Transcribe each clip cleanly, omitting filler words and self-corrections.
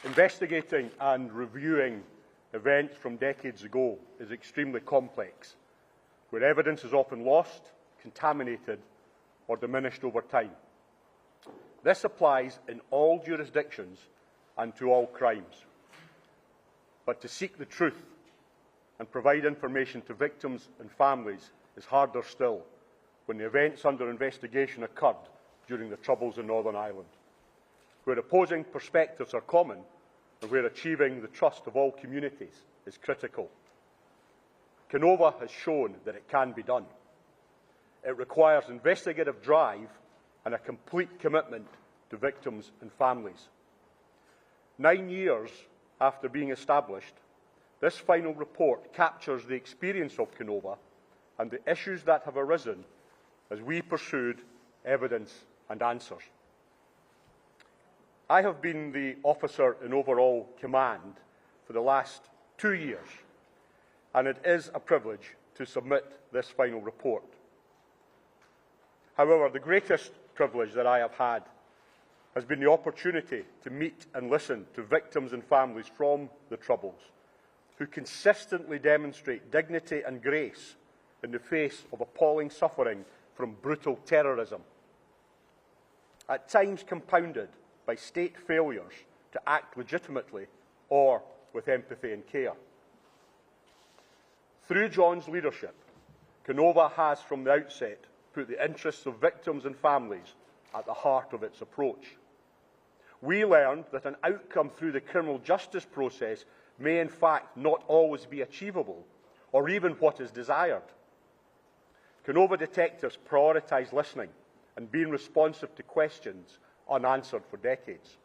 Investigating and reviewing events from decades ago is extremely complex, where evidence is often lost, contaminated, or diminished over time. This applies in all jurisdictions and to all crimes. But to seek the truth and provide information to victims and families is harder still when the events under investigation occurred during the Troubles in Northern Ireland, where opposing perspectives are common and where achieving the trust of all communities is critical. Kenova has shown that it can be done. It requires investigative drive and a complete commitment to victims and families. 9 years after being established, this final report captures the experience of Kenova and the issues that have arisen as we pursued evidence and answers. I have been the officer in overall command for the last 2 years, and it is a privilege to submit this final report. However, the greatest privilege that I have had has been the opportunity to meet and listen to victims and families from the Troubles, who consistently demonstrate dignity and grace in the face of appalling suffering from brutal terrorism, at times compounded by state failures to act legitimately or with empathy and care. Through John's leadership, Kenova has from the outset put the interests of victims and families at the heart of its approach. We learned that an outcome through the criminal justice process may in fact not always be achievable, or even what is desired. Kenova detectives prioritise listening and being responsive to questions unanswered for decades.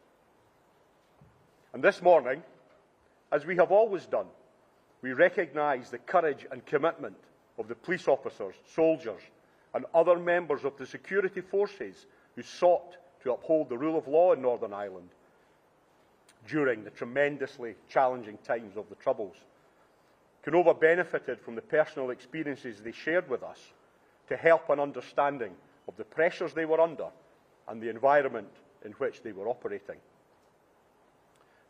And this morning, as we have always done, we recognise the courage and commitment of the police officers, soldiers, and other members of the security forces who sought to uphold the rule of law in Northern Ireland during the tremendously challenging times of the Troubles. Kenova benefited from the personal experiences they shared with us to help an understanding of the pressures they were under and the environment in which they were operating.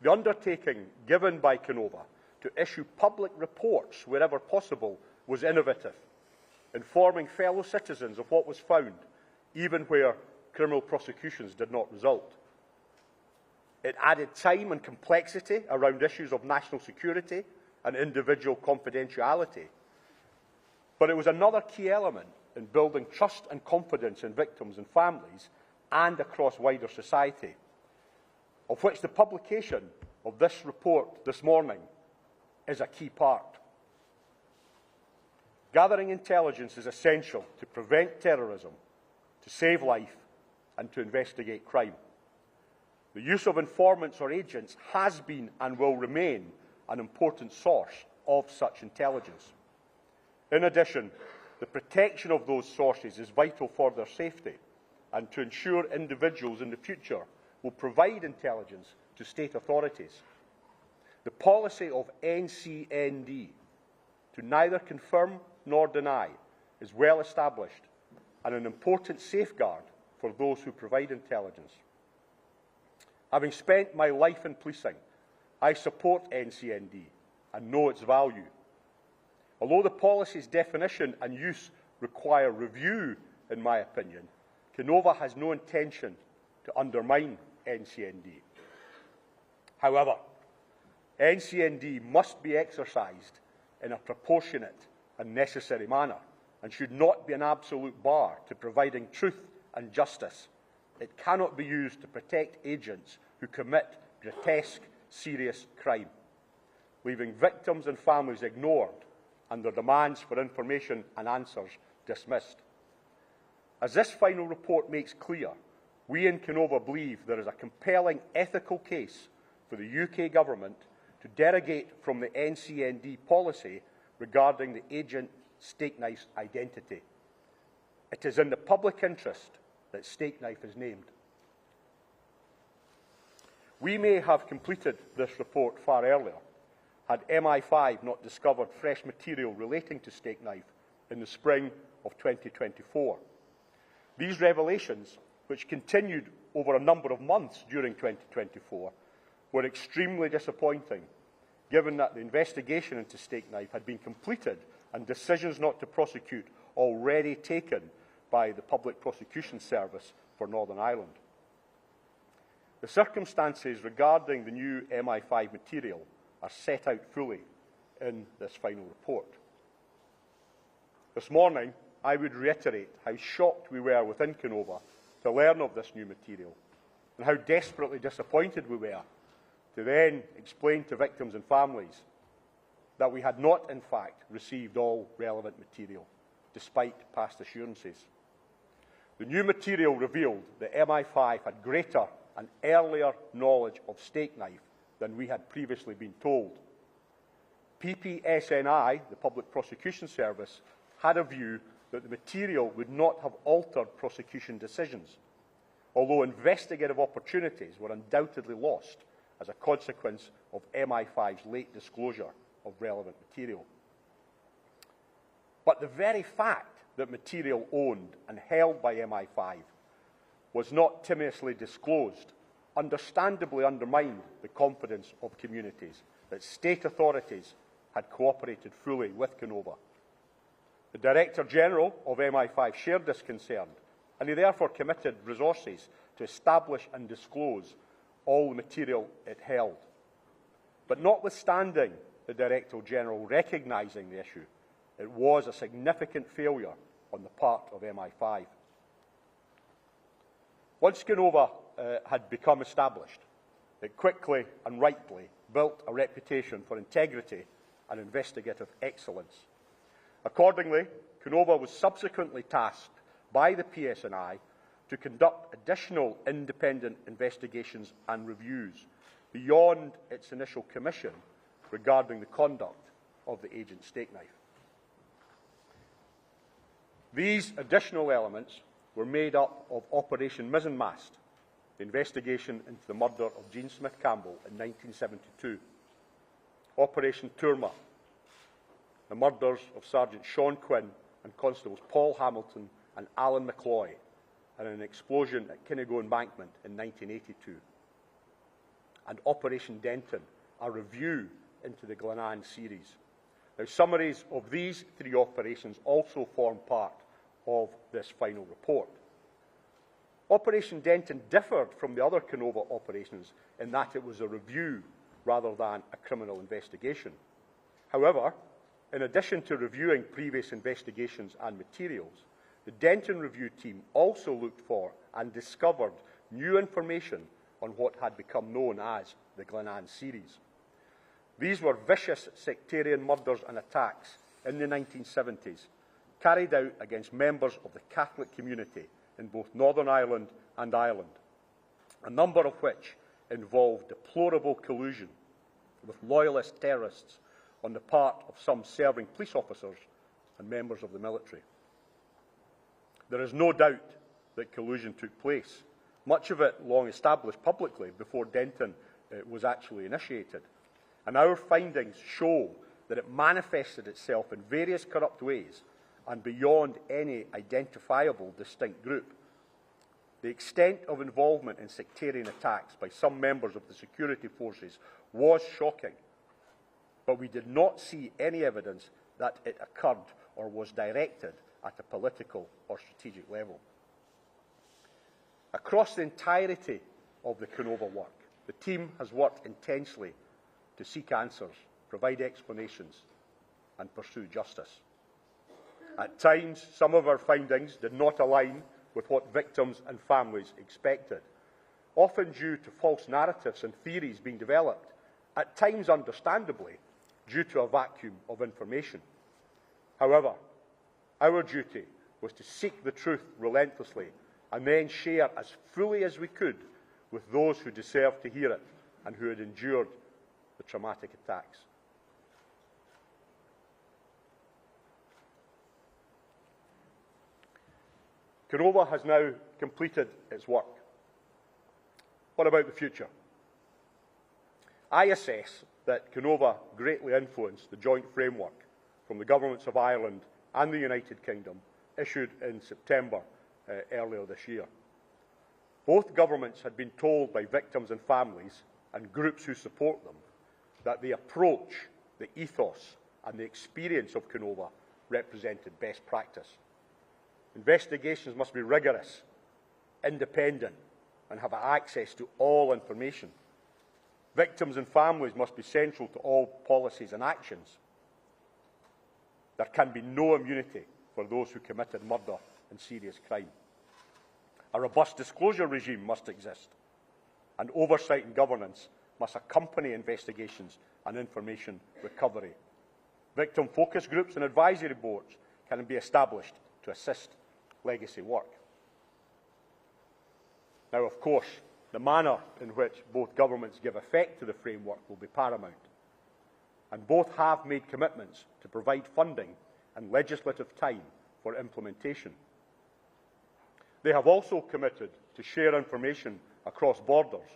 The undertaking given by Kenova to issue public reports wherever possible was innovative, informing fellow citizens of what was found, even where criminal prosecutions did not result. It added time and complexity around issues of national security and individual confidentiality, but it was another key element in building trust and confidence in victims and families and across wider society, of which the publication of this report this morning is a key part. Gathering intelligence is essential to prevent terrorism, to save life, and to investigate crime. The use of informants or agents has been and will remain an important source of such intelligence. In addition, the protection of those sources is vital for their safety and to ensure individuals in the future will provide intelligence to state authorities. The policy of NCND to neither confirm nor deny is well established and an important safeguard for those who provide intelligence. Having spent my life in policing, I support NCND and know its value. Although the policy's definition and use require review, in my opinion, Kenova has no intention to undermine NCND. However, NCND must be exercised in a proportionate and necessary manner and should not be an absolute bar to providing truth and justice. It cannot be used to protect agents who commit grotesque, serious crime, leaving victims and families ignored and their demands for information and answers dismissed. As this final report makes clear, we in Kenova believe there is a compelling ethical case for the UK Government to derogate from the NCND policy regarding the agent Stakeknife's identity. It is in the public interest that Stakeknife is named. We may have completed this report far earlier had MI5 not discovered fresh material relating to Stakeknife in the spring of 2024. These revelations, which continued over a number of months during 2024, were extremely disappointing, given that the investigation into Stakeknife had been completed and decisions not to prosecute already taken by the Public Prosecution Service for Northern Ireland. The circumstances regarding the new MI5 material are set out fully in this final report. This morning, I would reiterate how shocked we were within Kenova to learn of this new material, and how desperately disappointed we were to then explain to victims and families that we had not, in fact, received all relevant material, despite past assurances. The new material revealed that MI5 had greater and earlier knowledge of Stakeknife than we had previously been told. PSNI, the Public Prosecution Service, had a view that the material would not have altered prosecution decisions, although investigative opportunities were undoubtedly lost as a consequence of MI5's late disclosure of relevant material. But the very fact that material owned and held by MI5 was not timorously disclosed understandably undermined the confidence of communities that state authorities had cooperated fully with Kenova. The Director General of MI5 shared this concern, and he therefore committed resources to establish and disclose all the material it held. But notwithstanding the Director General recognising the issue, it was a significant failure on the part of MI5. Once Kenova had become established, it quickly and rightly built a reputation for integrity and investigative excellence. Accordingly, Kenova was subsequently tasked by the PSNI to conduct additional independent investigations and reviews beyond its initial commission regarding the conduct of the agent Stakeknife. These additional elements were made up of Operation Mizzenmast, the investigation into the murder of Jean Smith Campbell in 1972, Operation Turma, the murders of Sergeant Sean Quinn and Constables Paul Hamilton and Alan McCloy, and an explosion at Kinnigo Embankment in 1982, and Operation Denton, a review into the Glenanne series. Now, summaries of these three operations also form part of this final report. Operation Denton differed from the other Kenova operations in that it was a review rather than a criminal investigation. However, in addition to reviewing previous investigations and materials, the Denton review team also looked for and discovered new information on what had become known as the Glenanne series. These were vicious sectarian murders and attacks in the 1970s, carried out against members of the Catholic community in both Northern Ireland and Ireland, a number of which involved deplorable collusion with loyalist terrorists on the part of some serving police officers and members of the military. There is no doubt that collusion took place, much of it long established publicly before Denton was actually initiated. And our findings show that it manifested itself in various corrupt ways and beyond any identifiable distinct group. The extent of involvement in sectarian attacks by some members of the security forces was shocking, but we did not see any evidence that it occurred or was directed at a political or strategic level. Across the entirety of the Kenova work, the team has worked intensely to seek answers, provide explanations, and pursue justice. At times, some of our findings did not align with what victims and families expected, often due to false narratives and theories being developed, at times understandably, due to a vacuum of information. However, our duty was to seek the truth relentlessly and then share as fully as we could with those who deserved to hear it and who had endured the traumatic attacks. Kenova has now completed its work. What about the future? I assess that Kenova greatly influenced the joint framework from the governments of Ireland and the United Kingdom issued in September earlier this year. Both governments had been told by victims and families and groups who support them that the approach, the ethos and the experience of Kenova represented best practice. Investigations must be rigorous, independent and have access to all information. Victims and families must be central to all policies and actions. There can be no immunity for those who committed murder and serious crime. A robust disclosure regime must exist, and oversight and governance must accompany investigations and information recovery. Victim focus groups and advisory boards can be established to assist legacy work. Now, of course, the manner in which both governments give effect to the framework will be paramount, and both have made commitments to provide funding and legislative time for implementation. They have also committed to share information across borders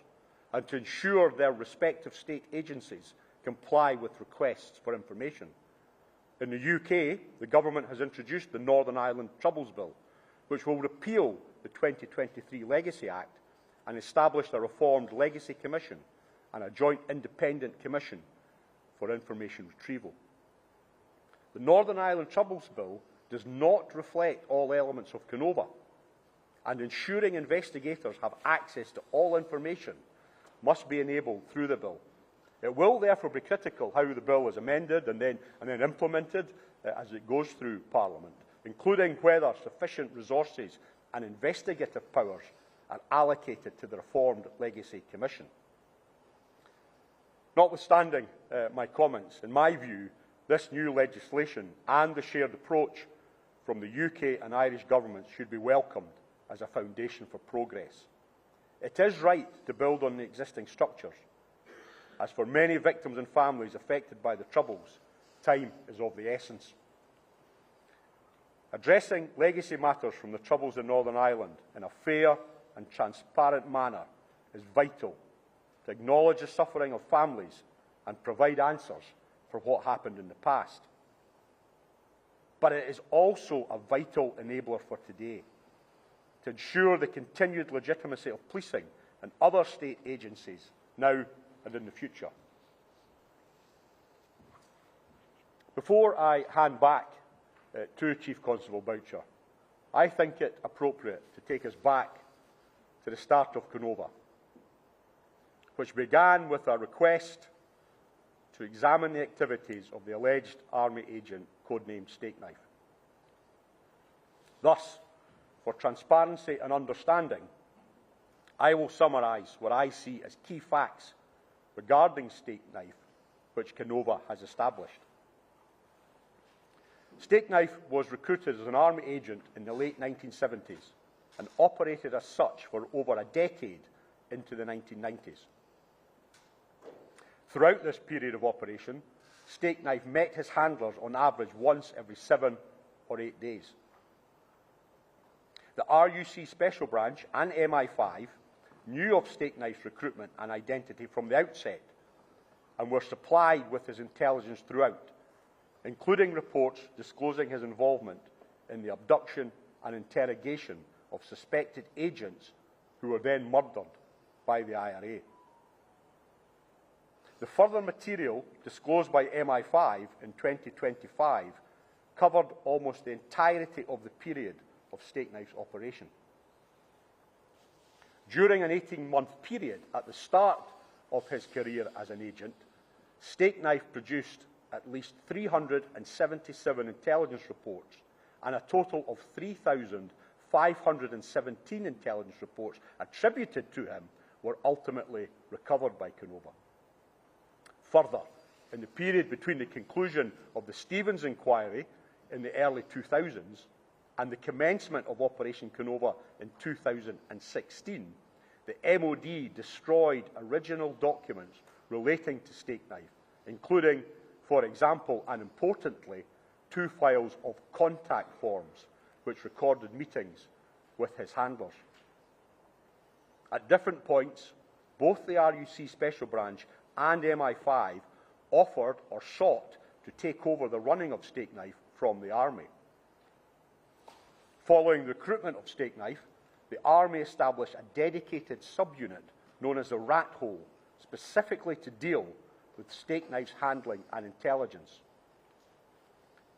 and to ensure their respective state agencies comply with requests for information. In the UK, the government has introduced the Northern Ireland Troubles Bill, which will repeal the 2023 Legacy Act and establish a reformed Legacy Commission and a joint independent commission for information retrieval. The Northern Ireland Troubles Bill does not reflect all elements of Kenova, and ensuring investigators have access to all information must be enabled through the bill. It will therefore be critical how the bill is amended and then implemented as it goes through Parliament, including whether sufficient resources and investigative powers are allocated to the reformed Legacy Commission. Notwithstanding my comments, in my view, this new legislation and the shared approach from the UK and Irish governments should be welcomed as a foundation for progress. It is right to build on the existing structures. As for many victims and families affected by the Troubles, time is of the essence. Addressing legacy matters from the Troubles in Northern Ireland in a fair and transparent manner is vital to acknowledge the suffering of families and provide answers for what happened in the past. But it is also a vital enabler for today, to ensure the continued legitimacy of policing and other state agencies now and in the future. Before I hand back to Chief Constable Boucher, I think it appropriate to take us back to the start of Kenova, which began with a request to examine the activities of the alleged Army agent codenamed Stakeknife. Thus, for transparency and understanding, I will summarise what I see as key facts regarding Stakeknife, which Kenova has established. Stakeknife was recruited as an Army agent in the late 1970s and operated as such for over a decade into the 1990s. Throughout this period of operation, Stakeknife met his handlers on average once every 7 or 8 days. The RUC Special Branch and MI5 knew of Stakeknife's recruitment and identity from the outset and were supplied with his intelligence throughout, including reports disclosing his involvement in the abduction and interrogation of suspected agents who were then murdered by the IRA. The further material disclosed by MI5 in 2025 covered almost the entirety of the period of Stakeknife's operation. During an 18-month period at the start of his career as an agent, Stakeknife produced at least 377 intelligence reports, and a total of 3,517 intelligence reports attributed to him were ultimately recovered by Kenova. Further, in the period between the conclusion of the Stevens inquiry in the early 2000s and the commencement of Operation Kenova in 2016, the MOD destroyed original documents relating to Stakeknife, including, for example, and importantly, 2 files of contact forms which recorded meetings with his handlers. At different points, both the RUC Special Branch and MI5 offered or sought to take over the running of Stakeknife from the Army. Following the recruitment of Stakeknife, the Army established a dedicated subunit known as the Rat Hole specifically to deal with Stakeknife's handling and intelligence.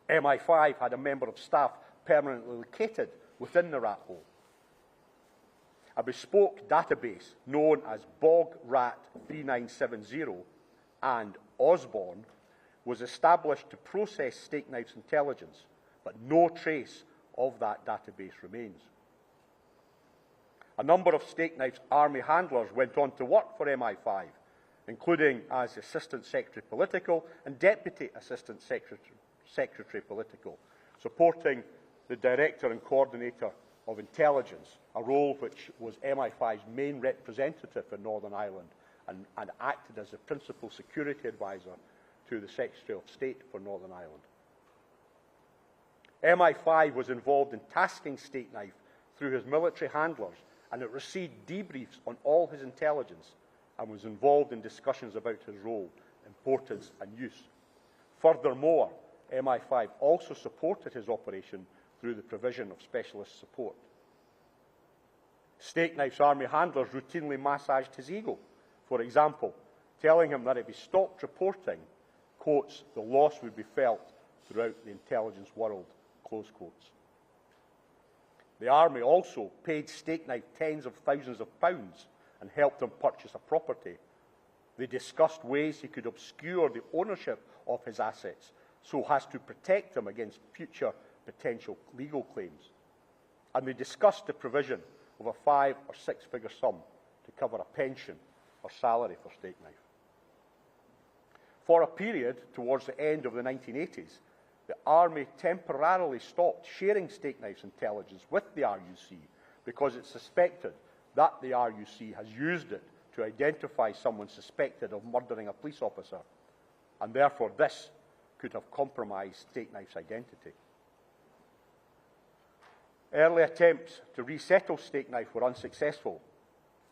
MI5 had a member of staff permanently located within the rat hole. A bespoke database known as Bog Rat 3970 and Osborne was established to process Stakeknife's intelligence, but no trace of that database remains. A number of Stakeknife's army handlers went on to work for MI5, including as Assistant Secretary Political and Deputy Assistant Secretary Political, supporting the Director and Coordinator of Intelligence, a role which was MI5's main representative in Northern Ireland and acted as the principal security advisor to the Secretary of State for Northern Ireland. MI5 was involved in tasking Stakeknife through his military handlers, and it received debriefs on all his intelligence and was involved in discussions about his role, importance and use. Furthermore, MI5 also supported his operation through the provision of specialist support. Stakeknife's army handlers routinely massaged his ego, for example, telling him that if he stopped reporting, quotes, the loss would be felt throughout the intelligence world, close quotes. The army also paid Stakeknife tens of thousands of pounds and helped him purchase a property. They discussed ways he could obscure the ownership of his assets so as to protect him against future potential legal claims. And they discussed the provision of a 5- or 6-figure sum to cover a pension or salary for Stakeknife. For a period towards the end of the 1980s, the Army temporarily stopped sharing Stakeknife's intelligence with the RUC because it suspected that the RUC has used it to identify someone suspected of murdering a police officer, and therefore this could have compromised Stakeknife's identity. Early attempts to resettle Stakeknife were unsuccessful,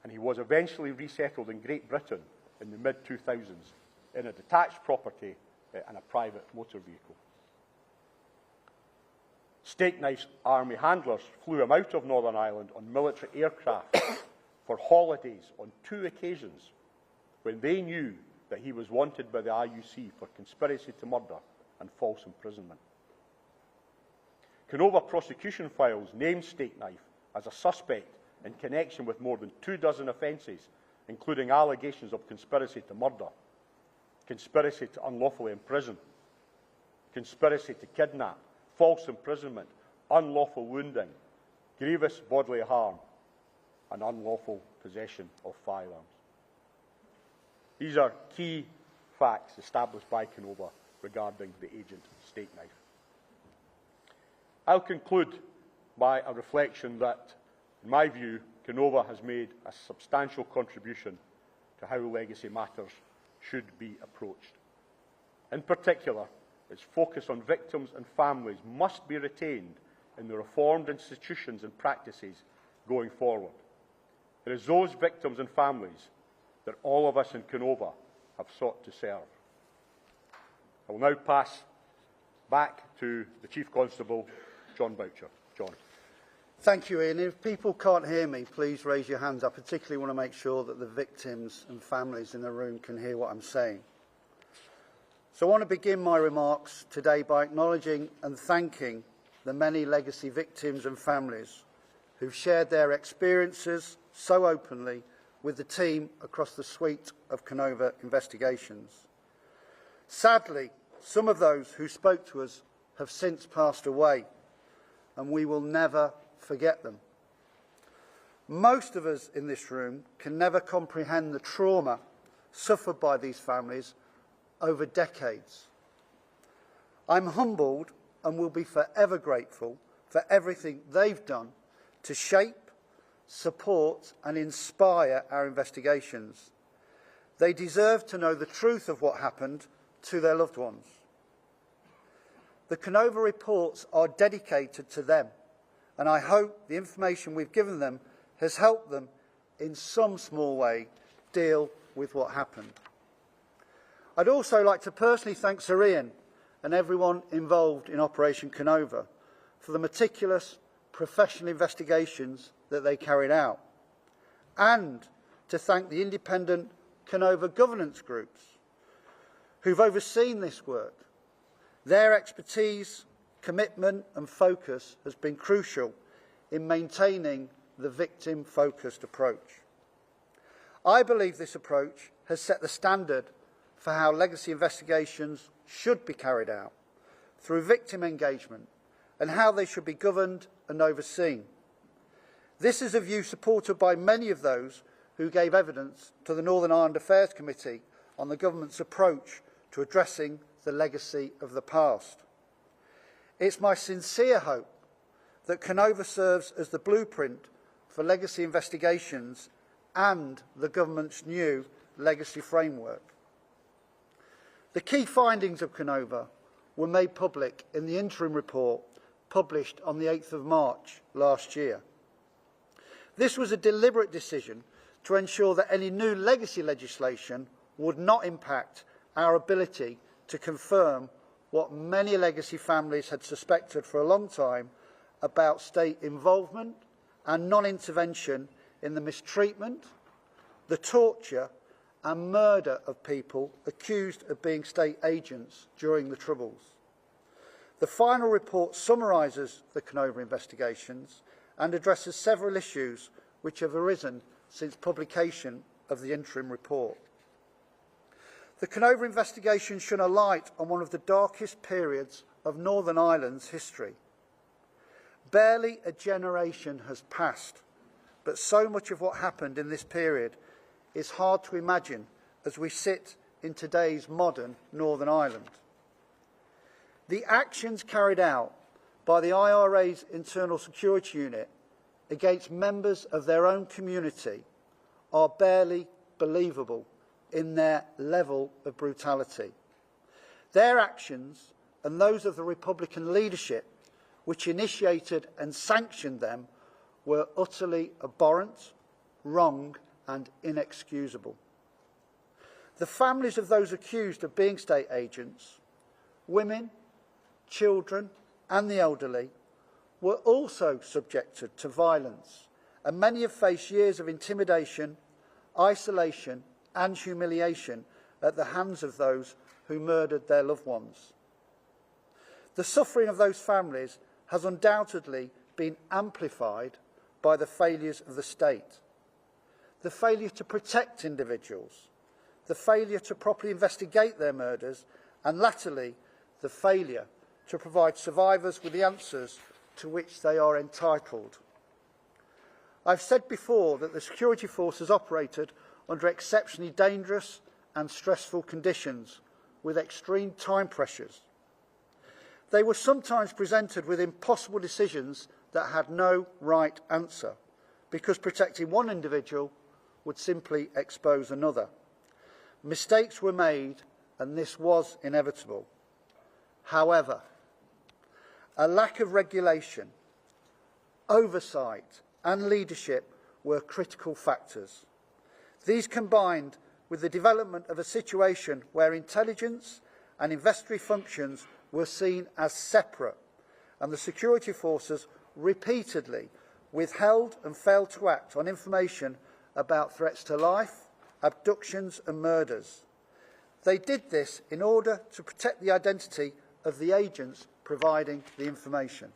and he was eventually resettled in Great Britain in the mid-2000s in a detached property and a private motor vehicle. Stakeknife's army handlers flew him out of Northern Ireland on military aircraft for holidays on 2 occasions when they knew that he was wanted by the RUC for conspiracy to murder and false imprisonment. Kenova prosecution files named Stakeknife as a suspect in connection with more than 24 offences, including allegations of conspiracy to murder, conspiracy to unlawfully imprison, conspiracy to kidnap, false imprisonment, unlawful wounding, grievous bodily harm, and unlawful possession of firearms. These are key facts established by Kenova regarding the agent Stakeknife. I'll conclude by a reflection that, in my view, Kenova has made a substantial contribution to how legacy matters should be approached. In particular, its focus on victims and families must be retained in the reformed institutions and practices going forward. It is those victims and families that all of us in Kenova have sought to serve. I will now pass back to the Chief Constable, John Boucher. John. Thank you, Ian. If people can't hear me, please raise your hands. I particularly want to make sure that the victims and families in the room can hear what I'm saying. So I want to begin my remarks today by acknowledging and thanking the many legacy victims and families who've shared their experiences so openly with the team across the suite of Kenova investigations. Sadly, some of those who spoke to us have since passed away, and we will never forget them. Most of us in this room can never comprehend the trauma suffered by these families over decades. I'm humbled and will be forever grateful for everything they've done to shape, support and inspire our investigations. They deserve to know the truth of what happened to their loved ones. The Kenova reports are dedicated to them, and I hope the information we've given them has helped them in some small way deal with what happened. I'd also like to personally thank Sir Ian and everyone involved in Operation Kenova for the meticulous professional investigations that they carried out, and to thank the independent Kenova governance groups who've overseen this work. Their expertise, commitment and focus has been crucial in maintaining the victim-focused approach. I believe this approach has set the standard for how legacy investigations should be carried out through victim engagement and how they should be governed and overseen. This is a view supported by many of those who gave evidence to the Northern Ireland Affairs Committee on the government's approach to addressing the legacy of the past. It's my sincere hope that Kenova serves as the blueprint for legacy investigations and the government's new legacy framework. The key findings of Kenova were made public in the interim report published on the 8th of March last year. This was a deliberate decision to ensure that any new legacy legislation would not impact our ability to confirm what many legacy families had suspected for a long time about state involvement and non-intervention in the mistreatment, the torture and murder of people accused of being state agents during the Troubles. The final report summarises the Kenova investigations and addresses several issues which have arisen since publication of the interim report. The Kenova investigation shone a light on one of the darkest periods of Northern Ireland's history. Barely a generation has passed, but so much of what happened in this period is hard to imagine as we sit in today's modern Northern Ireland. The actions carried out by the IRA's Internal Security Unit against members of their own community are barely believable in their level of brutality. Their actions and those of the Republican leadership which initiated and sanctioned them were utterly abhorrent, wrong and inexcusable. The families of those accused of being state agents, women, children and the elderly, were also subjected to violence, and many have faced years of intimidation, isolation and humiliation at the hands of those who murdered their loved ones. The suffering of those families has undoubtedly been amplified by the failures of the state. The failure to protect individuals, the failure to properly investigate their murders, and latterly, the failure to provide survivors with the answers to which they are entitled. I've said before that the security forces operated under exceptionally dangerous and stressful conditions with extreme time pressures. They were sometimes presented with impossible decisions that had no right answer, because protecting one individual would simply expose another. Mistakes were made, and this was inevitable. However, a lack of regulation, oversight and leadership were critical factors. These combined with the development of a situation where intelligence and investigatory functions were seen as separate, and the security forces repeatedly withheld and failed to act on information about threats to life, abductions and murders. They did this in order to protect the identity of the agents providing the information.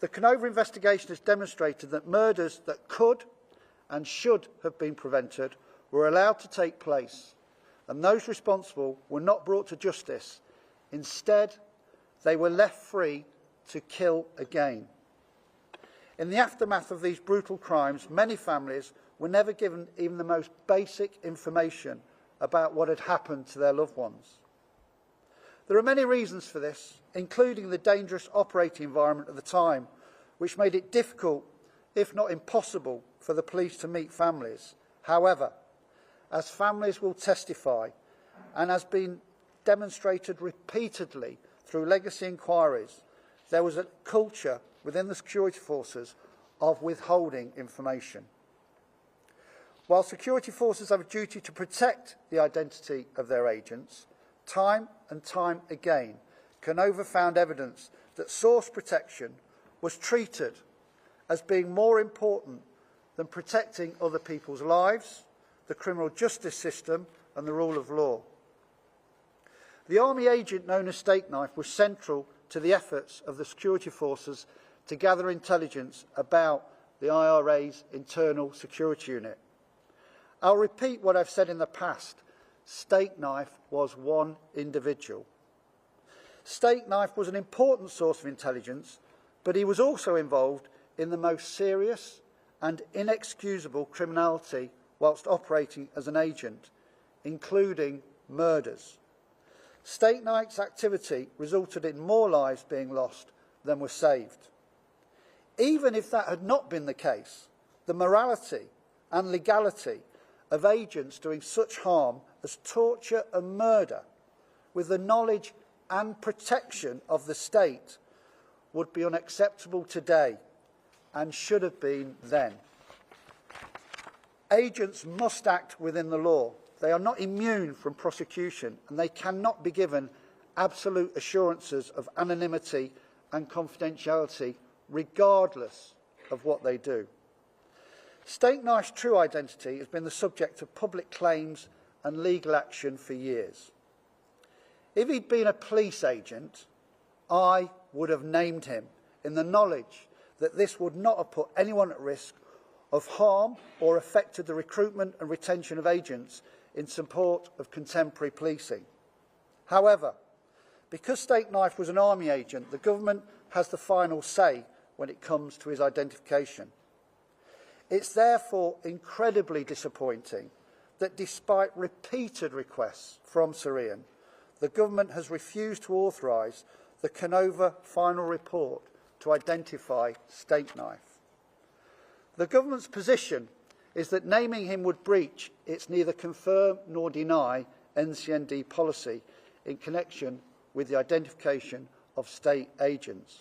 The Kenova investigation has demonstrated that murders that could and should have been prevented were allowed to take place, and those responsible were not brought to justice. Instead, they were left free to kill again. In the aftermath of these brutal crimes, many families were never given even the most basic information about what had happened to their loved ones. There are many reasons for this, including the dangerous operating environment at the time, which made it difficult, if not impossible, for the police to meet families. However, as families will testify, and has been demonstrated repeatedly through legacy inquiries, there was a culture within the security forces of withholding information. While security forces have a duty to protect the identity of their agents, time and time again, Kenova found evidence that source protection was treated as being more important than protecting other people's lives, the criminal justice system and the rule of law. The army agent known as Stakeknife was central to the efforts of the security forces to gather intelligence about the IRA's internal security unit. I'll repeat what I've said in the past. Stakeknife was one individual. Stakeknife was an important source of intelligence, but he was also involved in the most serious and inexcusable criminality whilst operating as an agent, including murders. Stakeknife's activity resulted in more lives being lost than were saved. Even if that had not been the case, the morality and legality of agents doing such harm as torture and murder with the knowledge and protection of the state would be unacceptable today and should have been then. Agents must act within the law. They are not immune from prosecution, and they cannot be given absolute assurances of anonymity and confidentiality regardless of what they do. Stakeknife's true identity has been the subject of public claims and legal action for years. If he'd been a police agent, I would have named him in the knowledge that this would not have put anyone at risk of harm or affected the recruitment and retention of agents in support of contemporary policing. However, because Stakeknife was an army agent, the government has the final say when it comes to his identification. It's therefore incredibly disappointing that despite repeated requests from Syrian, the government has refused to authorise the Kenova final report to identify Stakeknife. The government's position is that naming him would breach its neither confirm nor deny NCND policy in connection with the identification of state agents.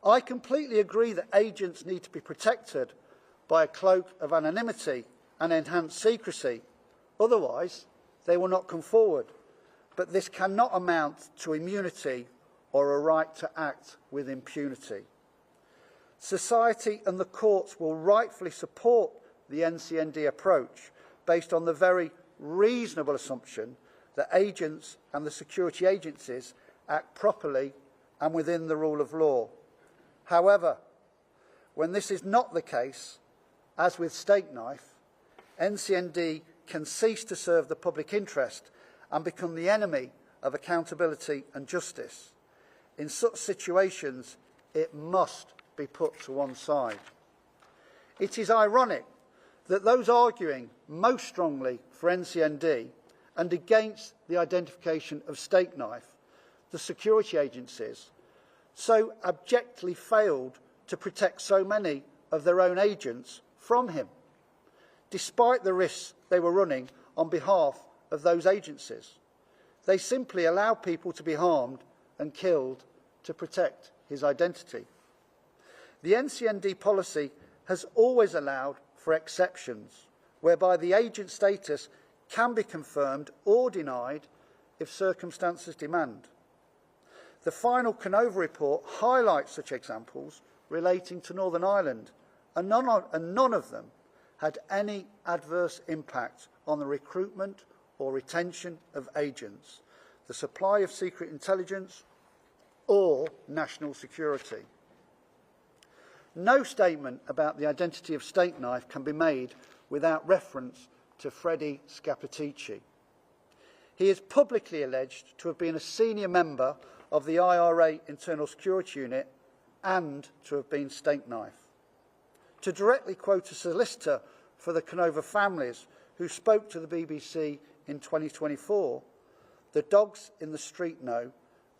I completely agree that agents need to be protected by a cloak of anonymity and enhanced secrecy. Otherwise, they will not come forward. But this cannot amount to immunity or a right to act with impunity. Society and the courts will rightfully support the NCND approach based on the very reasonable assumption that agents and the security agencies act properly and within the rule of law. However, when this is not the case, as with Stakeknife, NCND can cease to serve the public interest and become the enemy of accountability and justice. In such situations, it must be put to one side. It is ironic that those arguing most strongly for NCND and against the identification of Stakeknife, the security agencies, so abjectly failed to protect so many of their own agents from him, despite the risks they were running on behalf of those agencies. They simply allow people to be harmed and killed to protect his identity. The NCND policy has always allowed for exceptions, whereby the agent status can be confirmed or denied if circumstances demand. The final Kenova report highlights such examples relating to Northern Ireland, and none of them had any adverse impact on the recruitment or retention of agents, the supply of secret intelligence, or national security. No statement about the identity of Stakeknife can be made without reference to Freddie Scappaticci. He is publicly alleged to have been a senior member of the IRA Internal Security Unit and to have been Stakeknife. To directly quote a solicitor for the Kenova families who spoke to the BBC in 2024, the dogs in the street know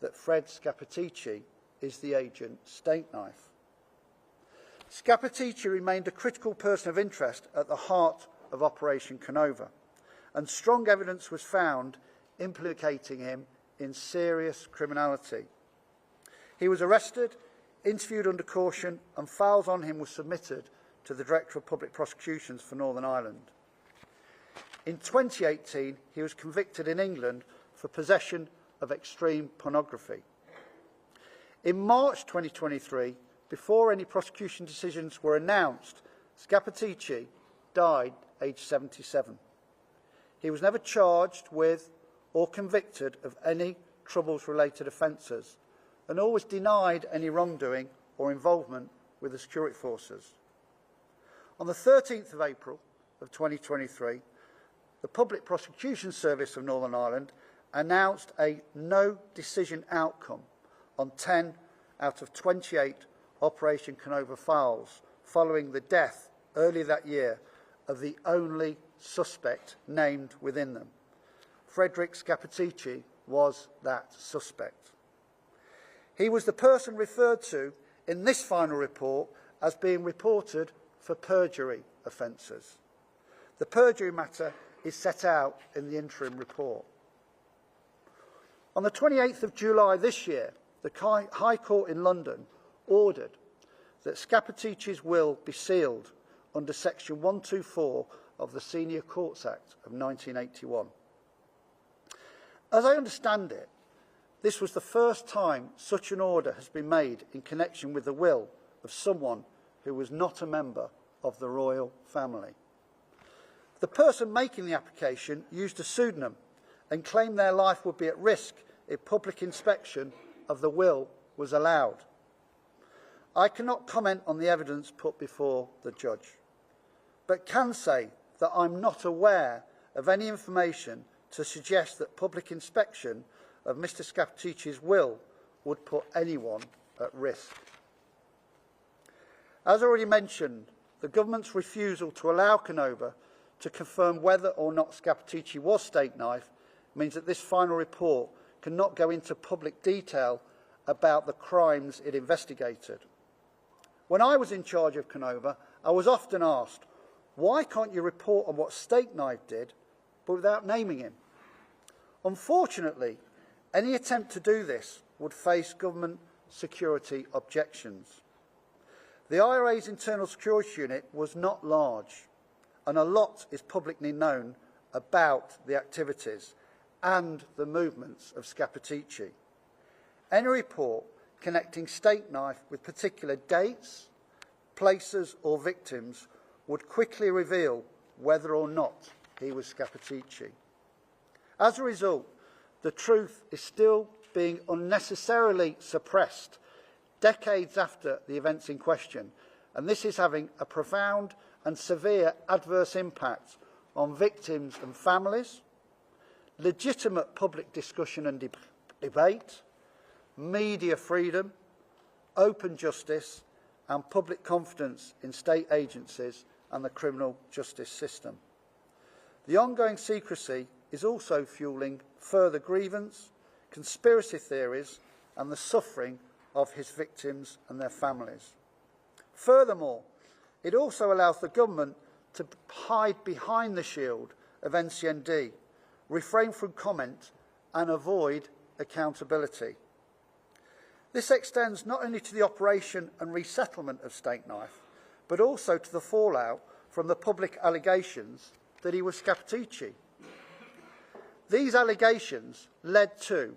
that Fred Scappaticci is the agent Stakeknife. Scappaticci remained a critical person of interest at the heart of Operation Kenova, and strong evidence was found implicating him in serious criminality. He was arrested, interviewed under caution, and files on him were submitted to the Director of Public Prosecutions for Northern Ireland. In 2018, he was convicted in England for possession of extreme pornography. In March 2023, before any prosecution decisions were announced, Scappaticci died aged 77. He was never charged with or convicted of any Troubles-related offences and always denied any wrongdoing or involvement with the security forces. On the 13th of April of 2023, the Public Prosecutions Service of Northern Ireland announced a no decision outcome on 10 out of 28 Operation Kenova files following the death earlier that year of the only suspect named within them. Frederick Scappaticci was that suspect. He was the person referred to in this final report as being reported for perjury offences. The perjury matter is set out in the interim report. On the 28th of July this year, the High Court in London ordered that Scappaticci's will be sealed under Section 124 of the Senior Courts Act of 1981. As I understand it, this was the first time such an order has been made in connection with the will of someone who was not a member of the royal family. The person making the application used a pseudonym and claimed their life would be at risk if public inspection of the will was allowed. I cannot comment on the evidence put before the judge, but can say that I'm not aware of any information to suggest that public inspection of Mr Scappaticci's will would put anyone at risk. As already mentioned, the government's refusal to allow Kenova to confirm whether or not Scappaticci was Stakeknife means that this final report cannot go into public detail about the crimes it investigated. When I was in charge of Kenova, I was often asked, why can't you report on what Stakeknife did, but without naming him? Unfortunately, any attempt to do this would face government security objections. The IRA's internal security unit was not large, and a lot is publicly known about the activities and the movements of Scappaticci. Any report connecting Stakeknife with particular dates, places or victims would quickly reveal whether or not he was Scappaticci. As a result, the truth is still being unnecessarily suppressed decades after the events in question, and this is having a profound and severe adverse impact on victims and families, legitimate public discussion and debate, media freedom, open justice and public confidence in state agencies and the criminal justice system. The ongoing secrecy is also fuelling further grievance, conspiracy theories and the suffering of his victims and their families. Furthermore, it also allows the government to hide behind the shield of NCND, refrain from comment and avoid accountability. This extends not only to the operation and resettlement of Stakeknife, but also to the fallout from the public allegations that he was Scappaticci. These allegations led to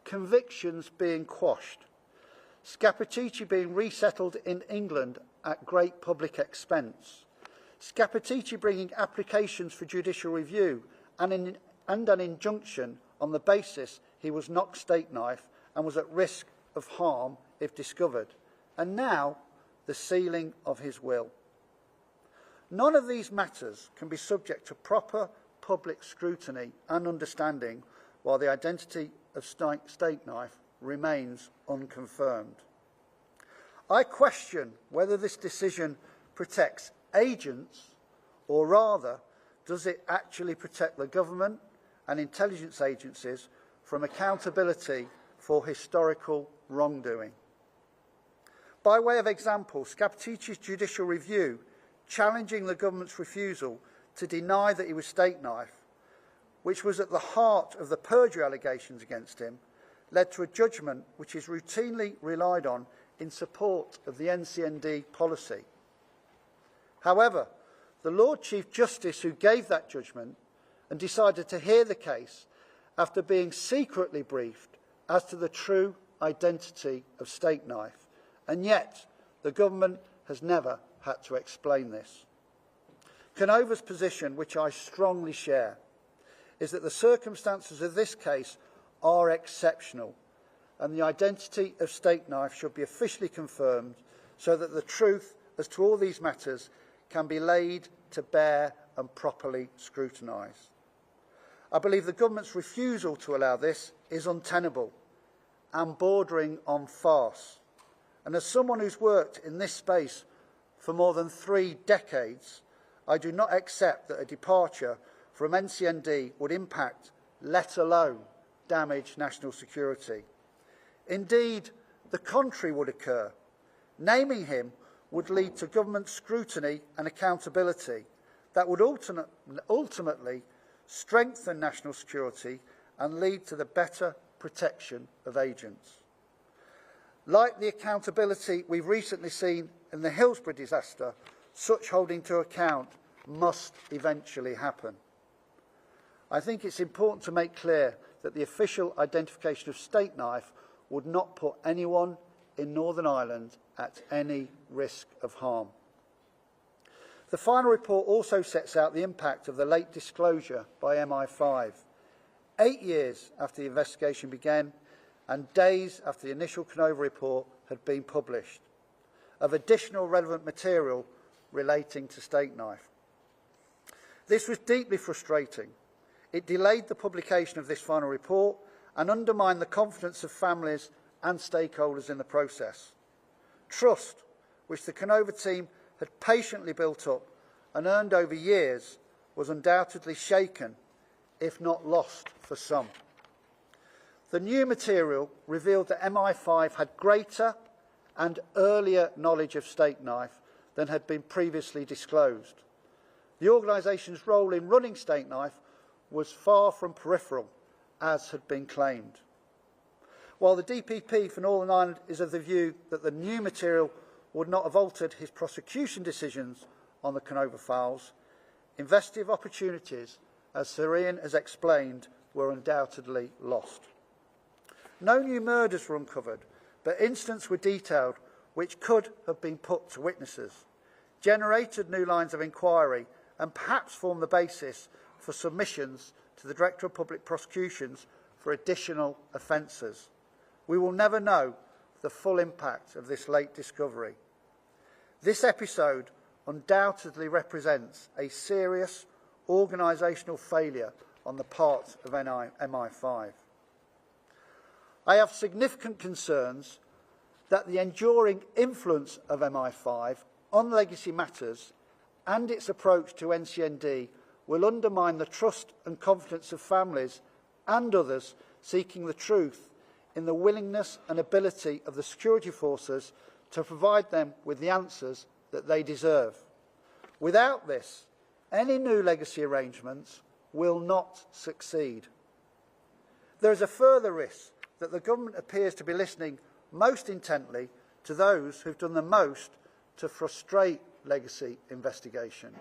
convictions being quashed, Scappaticci being resettled in England at great public expense, Scappaticci bringing applications for judicial review and an injunction on the basis he was not Stakeknife and was at risk of harm if discovered, and now the sealing of his will. None of these matters can be subject to proper public scrutiny and understanding while the identity of Stakeknife remains unconfirmed. I question whether this decision protects agents, or rather, does it actually protect the government and intelligence agencies from accountability for historical wrongdoing. By way of example, Scappaticci's judicial review challenging the government's refusal to deny that he was Stakeknife, which was at the heart of the perjury allegations against him, led to a judgment which is routinely relied on in support of the NCND policy. However, the Lord Chief Justice who gave that judgment and decided to hear the case after being secretly briefed as to the true identity of Stakeknife, and yet the government has never had to explain this. Kenova's position, which I strongly share, is that the circumstances of this case are exceptional and the identity of Stakeknife should be officially confirmed so that the truth as to all these matters can be laid to bear and properly scrutinised. I believe the government's refusal to allow this is untenable and bordering on farce. And as someone who's worked in this space for more than 3 decades, I do not accept that a departure from NCND would impact, let alone damage national security. Indeed, the contrary would occur. Naming him would lead to government scrutiny and accountability that would ultimately strengthen national security and lead to the better protection of agents. Like the accountability we've recently seen in the Hillsborough disaster, such holding to account must eventually happen. I think it's important to make clear that the official identification of Stakeknife would not put anyone in Northern Ireland at any risk of harm. The final report also sets out the impact of the late disclosure by MI5, 8 years after the investigation began and days after the initial Kenova report had been published, of additional relevant material relating to Stakeknife. This was deeply frustrating. It delayed the publication of this final report and undermined the confidence of families and stakeholders in the process. Trust, which the Kenova team had patiently built up and earned over years, was undoubtedly shaken, if not lost for some. The new material revealed that MI5 had greater and earlier knowledge of Stakeknife than had been previously disclosed. The organisation's role in running Stakeknife was far from peripheral, as had been claimed. While the DPP for Northern Ireland is of the view that the new material would not have altered his prosecution decisions on the Kenova files, investigative opportunities, as Sir Ian has explained, were undoubtedly lost. No new murders were uncovered, but incidents were detailed which could have been put to witnesses, generated new lines of inquiry, and perhaps formed the basis for submissions to the Director of Public Prosecutions for additional offences. We will never know the full impact of this late discovery. This episode undoubtedly represents a serious organisational failure on the part of MI5. I have significant concerns that the enduring influence of MI5 on legacy matters and its approach to NCND will undermine the trust and confidence of families and others seeking the truth in the willingness and ability of the security forces to provide them with the answers that they deserve. Without this, any new legacy arrangements will not succeed. There is a further risk that the government appears to be listening most intently to those who've done the most to frustrate legacy investigations.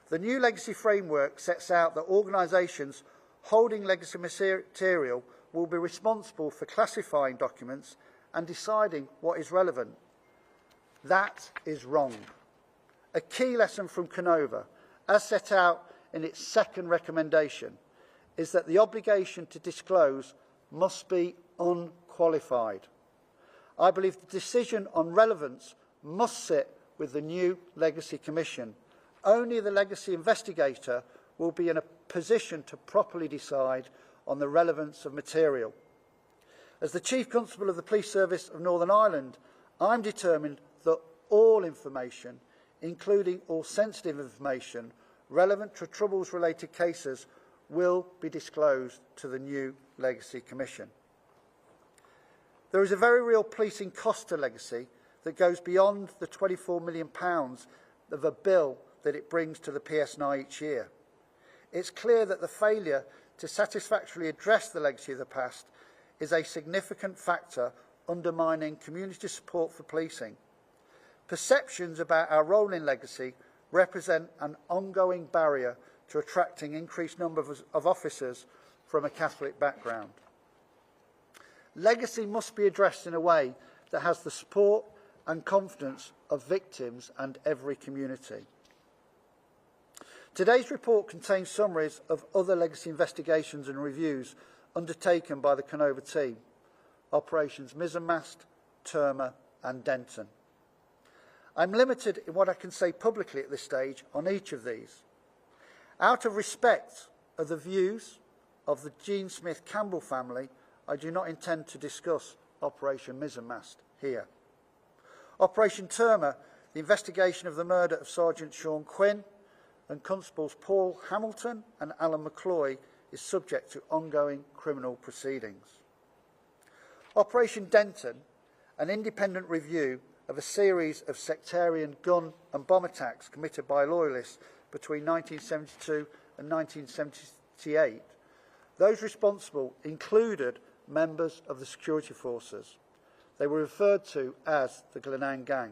The new legacy framework sets out that organisations holding legacy material will be responsible for classifying documents and deciding what is relevant. That is wrong. A key lesson from Kenova, as set out in its second recommendation, is that the obligation to disclose must be unqualified. I believe the decision on relevance must sit with the new Legacy Commission. Only the legacy investigator will be in a position to properly decide on the relevance of material. As the Chief Constable of the Police Service of Northern Ireland, I'm determined that all information, including all sensitive information relevant to Troubles-related cases, will be disclosed to the new Legacy Commission. There is a very real policing cost to legacy that goes beyond the £24 million of a bill that it brings to the PSNI each year. It's clear that the failure to satisfactorily address the legacy of the past is a significant factor undermining community support for policing. Perceptions about our role in legacy represent an ongoing barrier to attracting increased numbers of officers from a Catholic background. Legacy must be addressed in a way that has the support and confidence of victims and every community. Today's report contains summaries of other legacy investigations and reviews undertaken by the Kenova team, Operations Mizzenmast, Terma and Denton. I'm limited in what I can say publicly at this stage on each of these. Out of respect of the views of the Jean Smith Campbell family, I do not intend to discuss Operation Mizzenmast here. Operation Terma, the investigation of the murder of Sergeant Sean Quinn and Constables Paul Hamilton and Alan McCloy, is subject to ongoing criminal proceedings. Operation Denton, an independent review of a series of sectarian gun and bomb attacks committed by loyalists between 1972 and 1978. Those responsible included members of the security forces. They were referred to as the Glenanne Gang.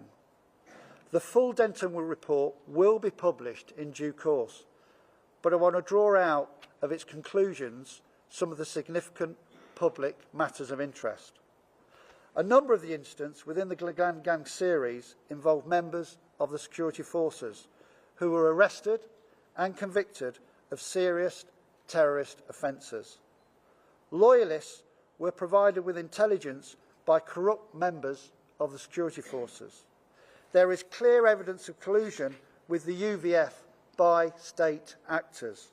The full Denton report will be published in due course, but I want to draw out of its conclusions some of the significant public matters of interest. A number of the incidents within the Glenanne Gang series involved members of the security forces who were arrested and convicted of serious terrorist offences. Loyalists were provided with intelligence by corrupt members of the security forces. There is clear evidence of collusion with the UVF by state actors.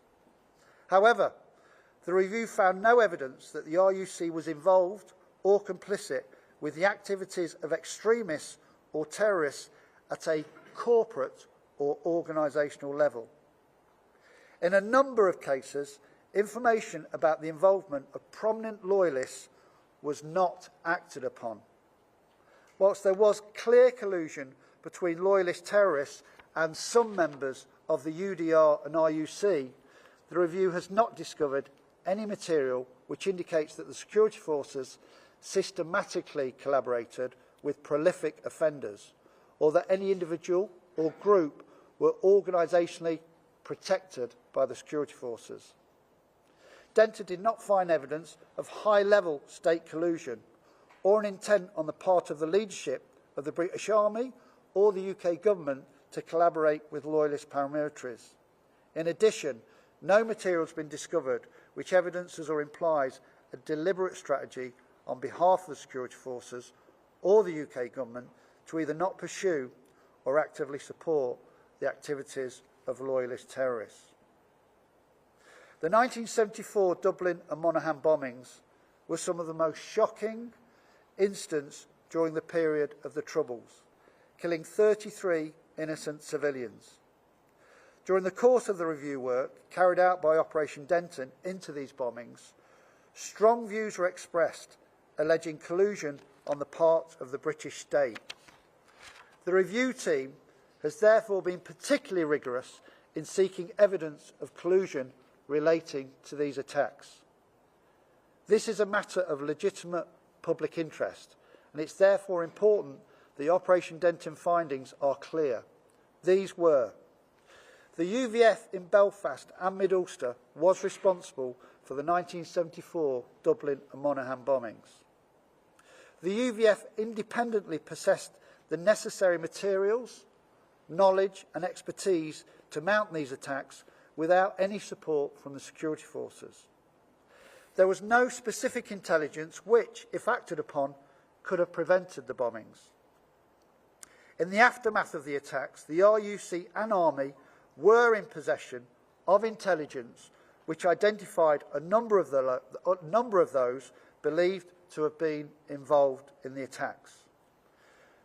However, the review found no evidence that the RUC was involved or complicit with the activities of extremists or terrorists at a corporate or organisational level. In a number of cases, information about the involvement of prominent loyalists was not acted upon. Whilst there was clear collusion between loyalist terrorists and some members of the UDR and RUC, the review has not discovered any material which indicates that the security forces systematically collaborated with prolific offenders, or that any individual or group were organisationally protected by the security forces. Denton did not find evidence of high-level state collusion or an intent on the part of the leadership of the British Army or the UK government to collaborate with loyalist paramilitaries. In addition, no material has been discovered which evidences or implies a deliberate strategy on behalf of the security forces or the UK government to either not pursue or actively support the activities of loyalist terrorists. The 1974 Dublin and Monaghan bombings were some of the most shocking incidents during the period of the Troubles, killing 33 innocent civilians. During the course of the review work carried out by Operation Denton into these bombings, strong views were expressed alleging collusion on the part of the British state. The review team has therefore been particularly rigorous in seeking evidence of collusion relating to these attacks. This is a matter of legitimate public interest, and it's therefore important the Operation Denton findings are clear. These were: the UVF in Belfast and Mid-Ulster was responsible for the 1974 Dublin and Monaghan bombings. The UVF independently possessed the necessary materials, knowledge and expertise to mount these attacks without any support from the security forces. There was no specific intelligence which, if acted upon, could have prevented the bombings. In the aftermath of the attacks, the RUC and Army were in possession of intelligence which identified a number of those believed to have been involved in the attacks.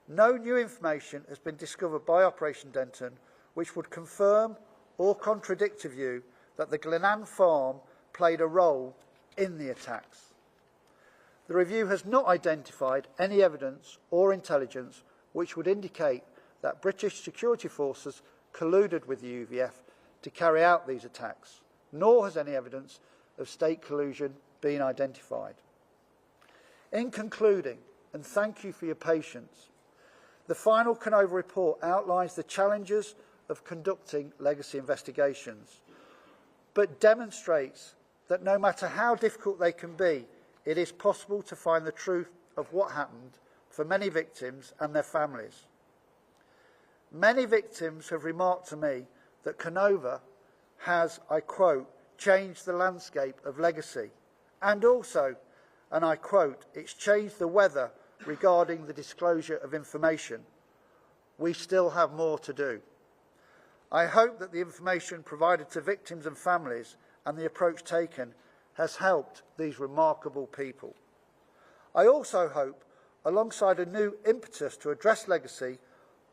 No new information has been discovered by Operation Denton which would confirm or contradict a view that the Glenanne farm played a role in the attacks. The review has not identified any evidence or intelligence which would indicate that British security forces colluded with the UVF to carry out these attacks, nor has any evidence of state collusion been identified. In concluding, and thank you for your patience, the final Kenova report outlines the challenges of conducting legacy investigations, but demonstrates that no matter how difficult they can be, it is possible to find the truth of what happened for many victims and their families. Many victims have remarked to me that Kenova has, I quote, changed the landscape of legacy. And also, and I quote, it's changed the weather regarding the disclosure of information. We still have more to do. I hope that the information provided to victims and families and the approach taken has helped these remarkable people. I also hope, alongside a new impetus to address legacy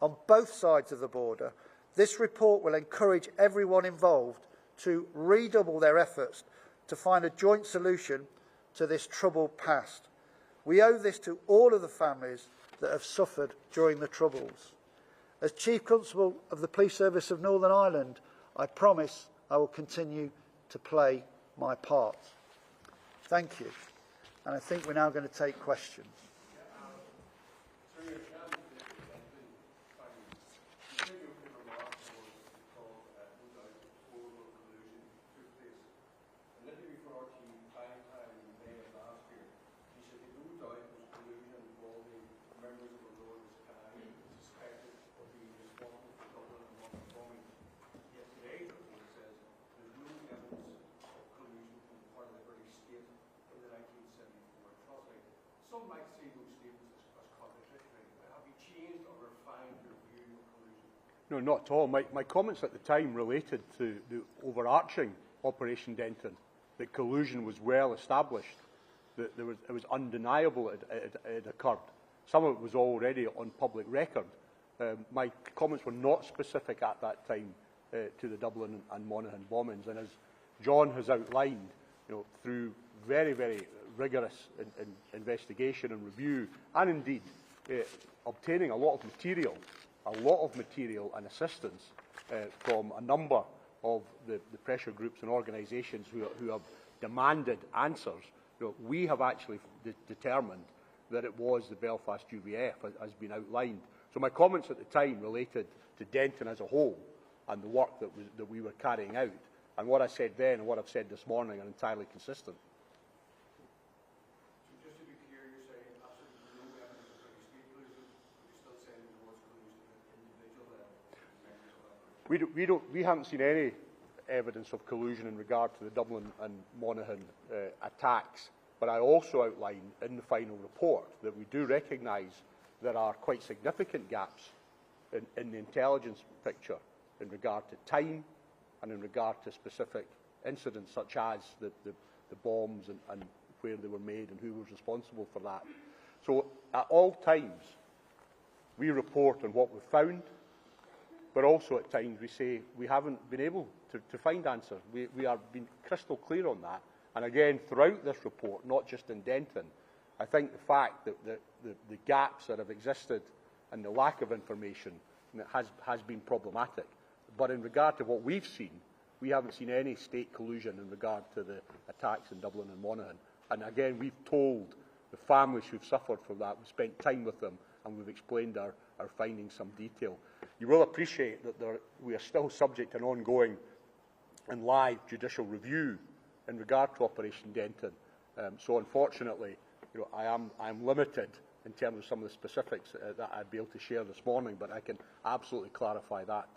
on both sides of the border, this report will encourage everyone involved to redouble their efforts to find a joint solution to this troubled past. We owe this to all of the families that have suffered during the Troubles. As Chief Constable of the Police Service of Northern Ireland, I promise I will continue to play my part. Thank you. And I think we're now going to take questions. Some might see those statements as contradictory, but have you changed or refined your view of collusion? No, not at all. My comments at the time related to the overarching Operation Denton, that collusion was well established, that it was undeniable it occurred. Some of it was already on public record. My comments were not specific at that time to the Dublin and Monaghan bombings, and as John has outlined, through very, very rigorous investigation and review, and indeed obtaining a lot of material and assistance from a number of the pressure groups and organisations who have demanded answers, we have actually determined that it was the Belfast UVF, as been outlined. So my comments at the time related to Denton as a whole and the work that we were carrying out, and what I said then and what I've said this morning are entirely consistent. We haven't seen any evidence of collusion in regard to the Dublin and Monaghan attacks, but I also outlined in the final report that we do recognise there are quite significant gaps in the intelligence picture in regard to time and in regard to specific incidents such as the bombs and where they were made and who was responsible for that. So at all times we report on what we've found, but also at times we say we haven't been able to find answers. We are being crystal clear on that. And again, throughout this report, not just in Denton, I think the fact that the gaps that have existed and the lack of information has been problematic. But in regard to what we've seen, we haven't seen any state collusion in regard to the attacks in Dublin and Monaghan. And again, we've told the families who've suffered from that, we've spent time with them, and we've explained our findings in some detail. You will appreciate that we are still subject to an ongoing and live judicial review in regard to Operation Denton. So unfortunately, I am limited in terms of some of the specifics that I'd be able to share this morning, but I can absolutely clarify that.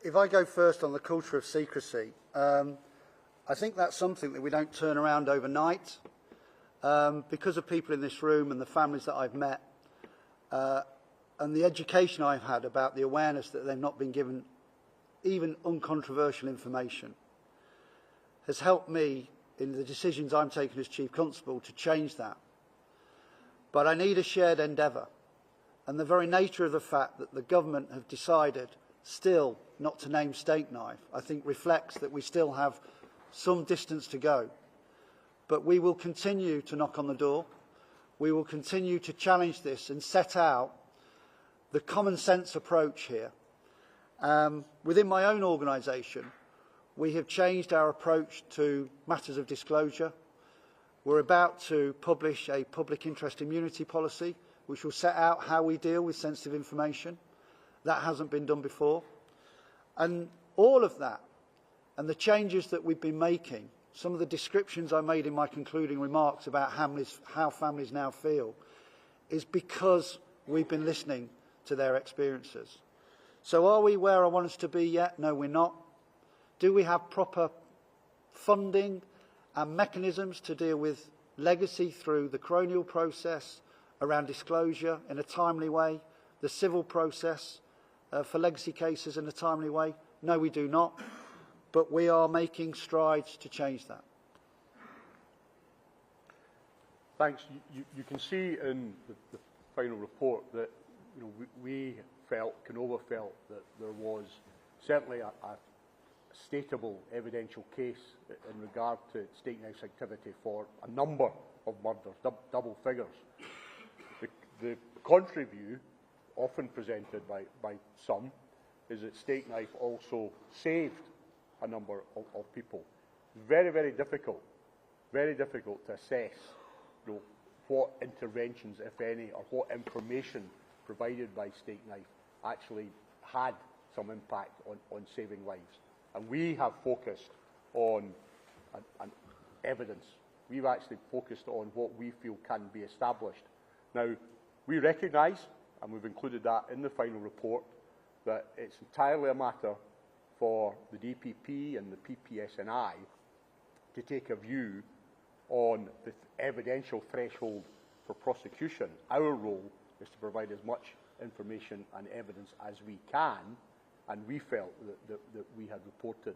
If I go first on the culture of secrecy, I think that's something that we don't turn around overnight. Because of people in this room and the families that I've met, and the education I've had about the awareness that they've not been given even uncontroversial information, has helped me in the decisions I'm taking as Chief Constable to change that. But I need a shared endeavour, and the very nature of the fact that the government have decided still not to name Stakeknife, I think reflects that we still have some distance to go. But we will continue to knock on the door. We will continue to challenge this and set out the common sense approach here. Within my own organisation, we have changed our approach to matters of disclosure. We're about to publish a public interest immunity policy, which will set out how we deal with sensitive information. That hasn't been done before. And all of that, and the changes that we've been making, some of the descriptions I made in my concluding remarks about how families now feel, is because we've been listening to their experiences. So are we where I want us to be yet? No, we're not. Do we have proper funding and mechanisms to deal with legacy through the coronial process around disclosure in a timely way, the civil process for legacy cases in a timely way? No, we do not. But we are making strides to change that. Thanks. You can see in the final report that we felt, Kenova felt, that there was certainly a statable evidential case in regard to Stakeknife's activity for a number of murders, double figures. The contrary view, often presented by some, is that Stakeknife also saved a number of people. Very, very difficult to assess what interventions, if any, or what information provided by Stakeknife actually had some impact on saving lives. And we have focused on evidence. We've actually focused on what we feel can be established. Now, we recognise, and we've included that in the final report, that it's entirely a matter for the DPP and the PSNI to take a view on the evidential threshold for prosecution. Our role is to provide as much information and evidence as we can, and we felt that we had reported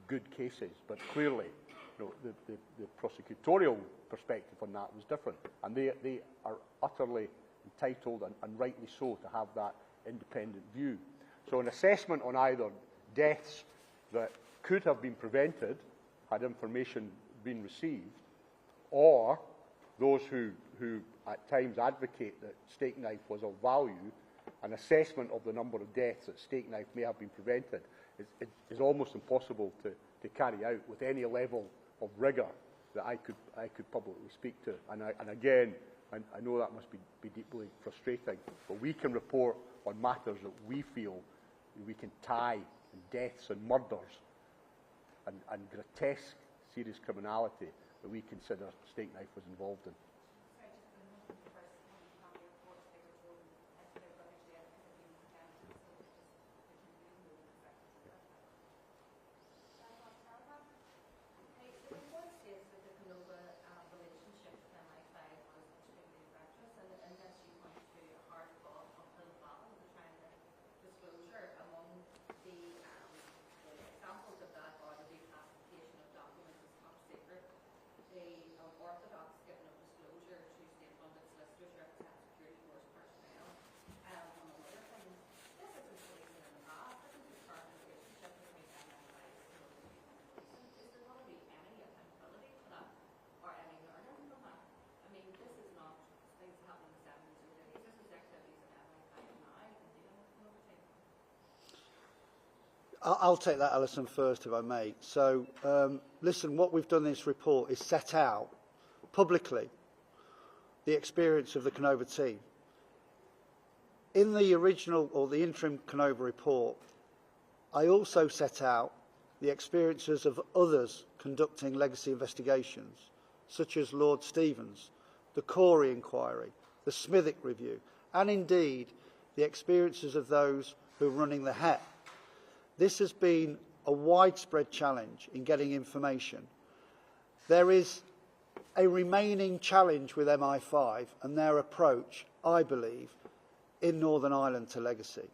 good cases, but clearly the prosecutorial perspective on that was different, and they are utterly entitled and rightly so to have that independent view. So an assessment on either deaths that could have been prevented had information been received, or those who at times advocate that Stakeknife was of value, an assessment of the number of deaths that Stakeknife may have been prevented is almost impossible to carry out with any level of rigour that I could publicly speak to. And again, I know that must be deeply frustrating, but we can report on matters that we feel we can tie deaths and murders and grotesque serious criminality that we consider Stakeknife was involved in. I'll take that, Alison, first, if I may. So, listen, what we've done in this report is set out publicly the experience of the Kenova team. In the original or the interim Kenova report, I also set out the experiences of others conducting legacy investigations, such as Lord Stevens, the Corey inquiry, the Smithick review, and indeed the experiences of those who are running the HEP. This has been a widespread challenge in getting information. There is a remaining challenge with MI5 and their approach, I believe, in Northern Ireland to legacy.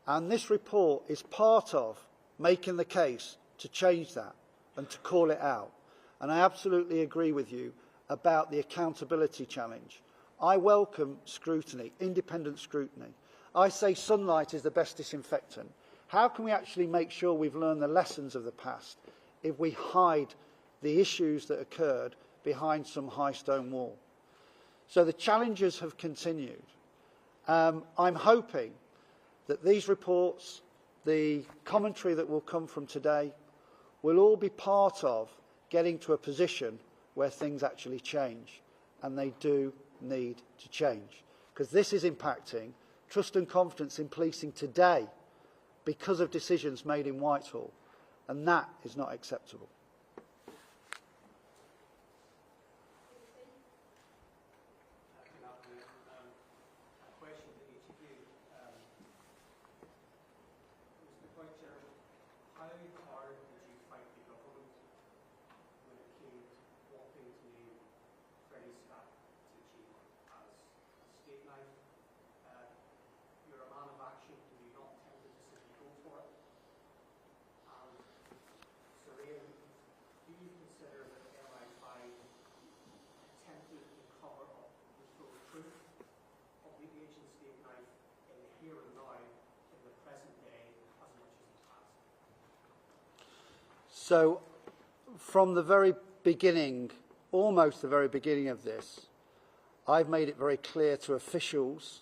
And this report is part of making the case to change that and to call it out. And I absolutely agree with you about the accountability challenge. I welcome scrutiny, independent scrutiny. I say sunlight is the best disinfectant. How can we actually make sure we've learned the lessons of the past if we hide the issues that occurred behind some high stone wall. So the challenges have continued. I'm hoping that these reports, the commentary that will come from today, will all be part of getting to a position where things actually change, and they do need to change, because this is impacting trust and confidence in policing today because of decisions made in Whitehall, and that is not acceptable. So, from the very beginning, almost the very beginning of this, I've made it very clear to officials,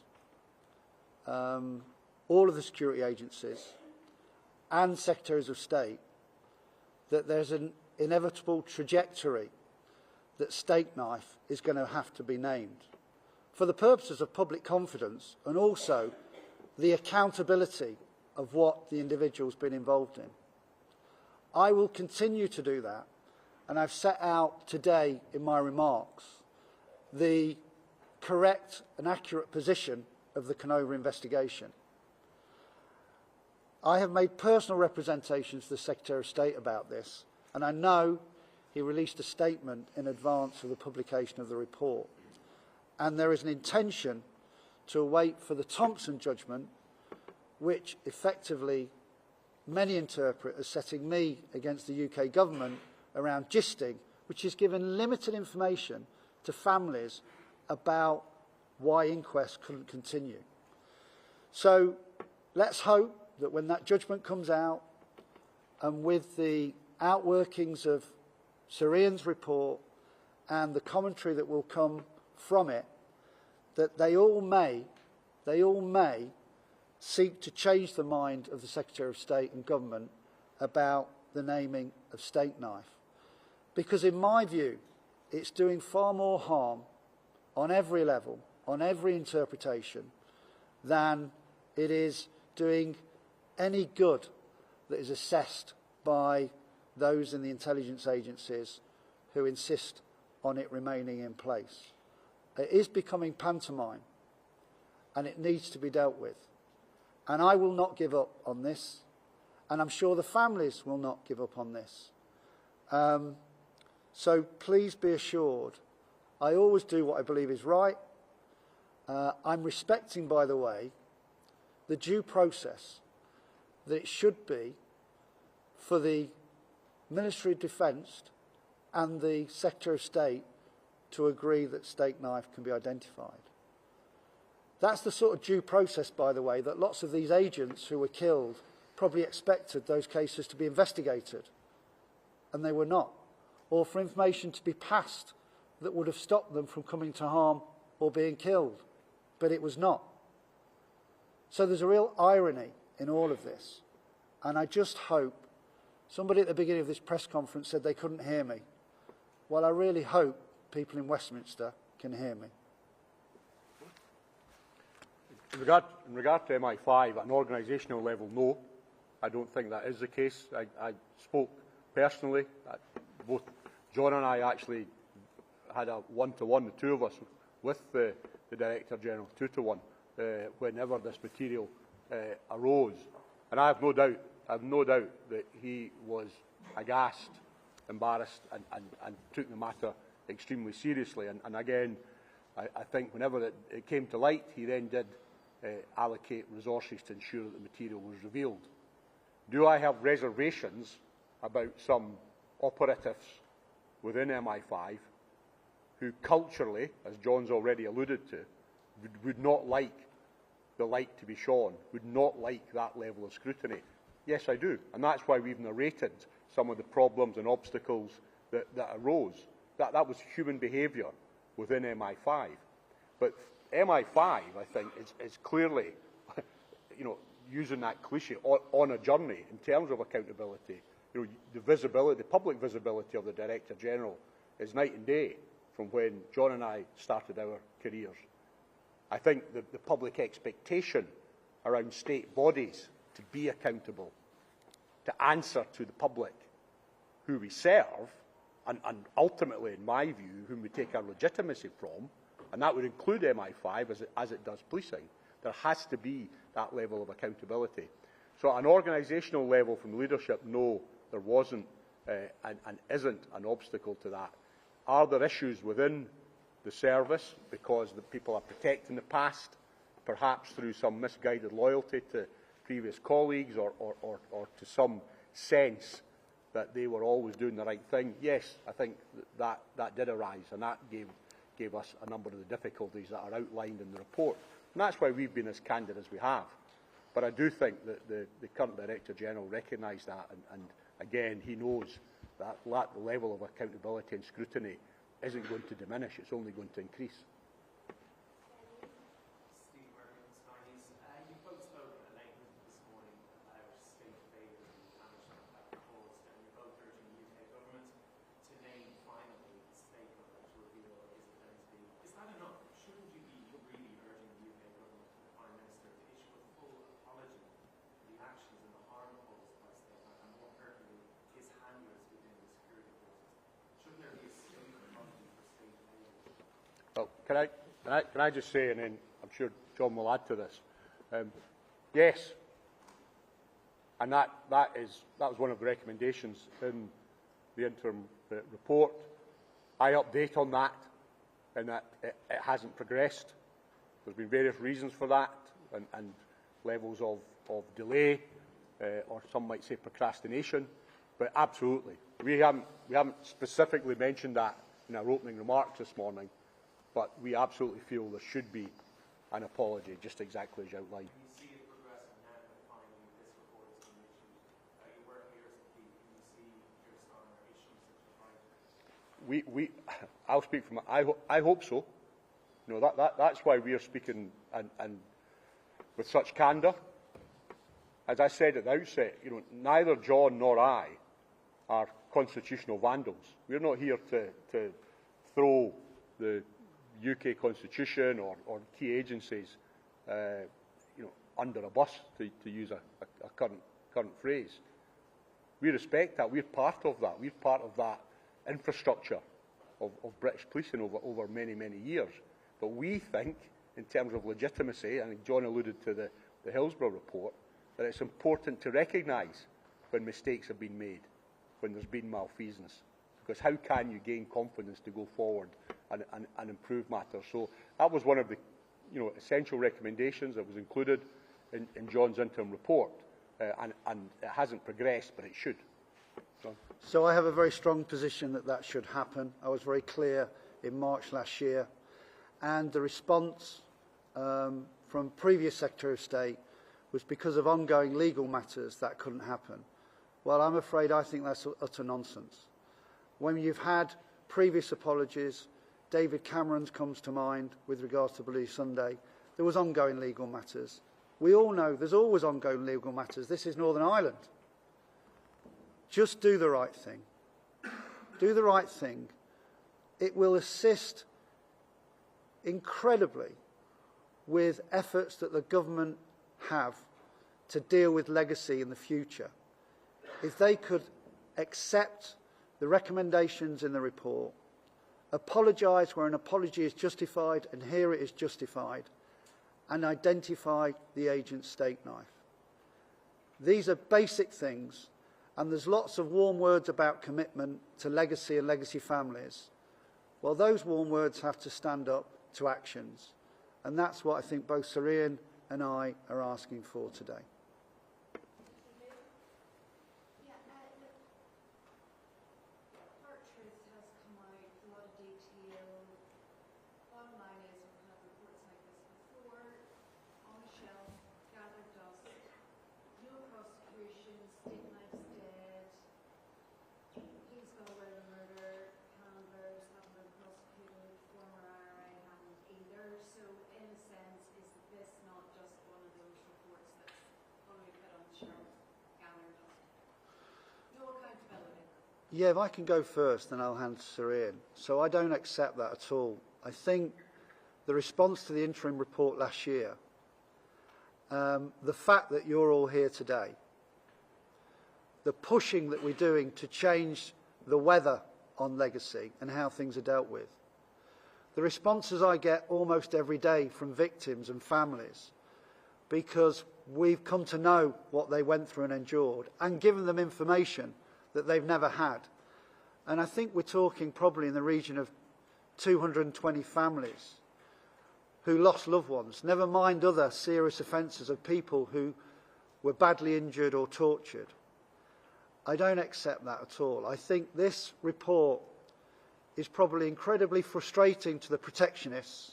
all of the security agencies, and secretaries of state, that there's an inevitable trajectory that Stakeknife is going to have to be named for the purposes of public confidence and also the accountability of what the individual's been involved in. I will continue to do that, and I've set out today in my remarks the correct and accurate position of the Kenova investigation. I have made personal representations to the Secretary of State about this, and I know he released a statement in advance of the publication of the report. And there is an intention to wait for the Thompson judgment, which effectively many interpret as setting me against the UK government around gisting, which has given limited information to families about why inquests couldn't continue. So let's hope that when that judgment comes out, and with the outworkings of Sir Ian's report and the commentary that will come from it, that they all may seek to change the mind of the Secretary of State and Government about the naming of Stakeknife. Because in my view, it's doing far more harm on every level, on every interpretation, than it is doing any good that is assessed by those in the intelligence agencies who insist on it remaining in place. It is becoming pantomime, and it needs to be dealt with. And I will not give up on this, and I'm sure the families will not give up on this. So please be assured, I always do what I believe is right. I'm respecting, by the way, the due process that it should be for the Ministry of Defence and the Secretary of State to agree that Stakeknife can be identified. That's the sort of due process, by the way, that lots of these agents who were killed probably expected those cases to be investigated, and they were not, or for information to be passed that would have stopped them from coming to harm or being killed, but it was not. So there's a real irony in all of this, and I just hope, somebody at the beginning of this press conference said they couldn't hear me. Well, I really hope people in Westminster can hear me. In regard to MI5, at an organisational level, no, I don't think that is the case. I spoke personally. Both John and I actually had a one-to-one, the two of us, with the Director General, 2-to-1, whenever this material arose. And I have no doubt that he was aghast, embarrassed, and took the matter extremely seriously. And again, I think whenever it came to light, he then did allocate resources to ensure that the material was revealed. Do I have reservations about some operatives within MI5 who culturally, as John's already alluded to, would not like the light to be shone, would not like that level of scrutiny? Yes, I do. And that's why we've narrated some of the problems and obstacles that arose. That was human behaviour within MI5. But MI5, I think, is clearly, using that cliche, on a journey in terms of accountability. The visibility, the public visibility of the Director General is night and day from when John and I started our careers. I think the public expectation around state bodies to be accountable, to answer to the public who we serve, and ultimately, in my view, whom we take our legitimacy from, and that would include MI5 as it does policing, there has to be that level of accountability. So at an organisational level from leadership, no, there wasn't and isn't an obstacle to that. Are there issues within the service because the people are protecting the past, perhaps through some misguided loyalty to previous colleagues or to some sense that they were always doing the right thing? Yes, I think that did arise, and that gave us a number of the difficulties that are outlined in the report. And that's why we've been as candid as we have. But I do think that the current Director General recognised that, and again, he knows that the level of accountability and scrutiny isn't going to diminish, it's only going to increase. Well, can I just say, and then I'm sure John will add to this, yes, and that was one of the recommendations in the interim report. I update on that, and that it hasn't progressed. There's been various reasons for that, and levels of delay, or some might say procrastination, but absolutely. We haven't specifically mentioned that in our opening remarks this morning, but we absolutely feel there should be an apology, just exactly as you outlined. Can you see it progressing now that finally this report has been issued? Are you working here to can you see your strong issues that are right? I'll speak from. I hope so. That's why we are speaking and with such candour. As I said at the outset, neither John nor I are constitutional vandals. We're not here to throw the UK Constitution or key agencies, under a bus, to use a current phrase. We respect that. We're part of that. We're part of that infrastructure of British policing over many, many years. But we think, in terms of legitimacy, and John alluded to the Hillsborough report, that it's important to recognise when mistakes have been made, when there's been malfeasance. Because how can you gain confidence to go forward and improve matters? So that was one of the essential recommendations that was included in John's interim report, and it hasn't progressed, but it should. John? So I have a very strong position that should happen. I was very clear in March last year, and the response from previous Secretary of State was because of ongoing legal matters that couldn't happen. Well, I'm afraid I think that's utter nonsense. When you've had previous apologies, David Cameron's comes to mind with regards to Blue Sunday, there was ongoing legal matters. We all know there's always ongoing legal matters. This is Northern Ireland. Just do the right thing. Do the right thing. It will assist incredibly with efforts that the government have to deal with legacy in the future. If they could accept the recommendations in the report, apologise where an apology is justified, and here it is justified, and identify the agent's Stakeknife. These are basic things, and there's lots of warm words about commitment to legacy and legacy families. Well, those warm words have to stand up to actions, and that's what I think both Sir Ian and I are asking for today. Yeah, if I can go first, then I'll hand to Sir Ian. So I don't accept that at all. I think the response to the interim report last year, the fact that you're all here today, the pushing that we're doing to change the weather on legacy and how things are dealt with, the responses I get almost every day from victims and families, because we've come to know what they went through and endured and given them information that they've never had. And I think we're talking probably in the region of 220 families who lost loved ones, never mind other serious offences of people who were badly injured or tortured. I don't accept that at all. I think this report is probably incredibly frustrating to the protectionists.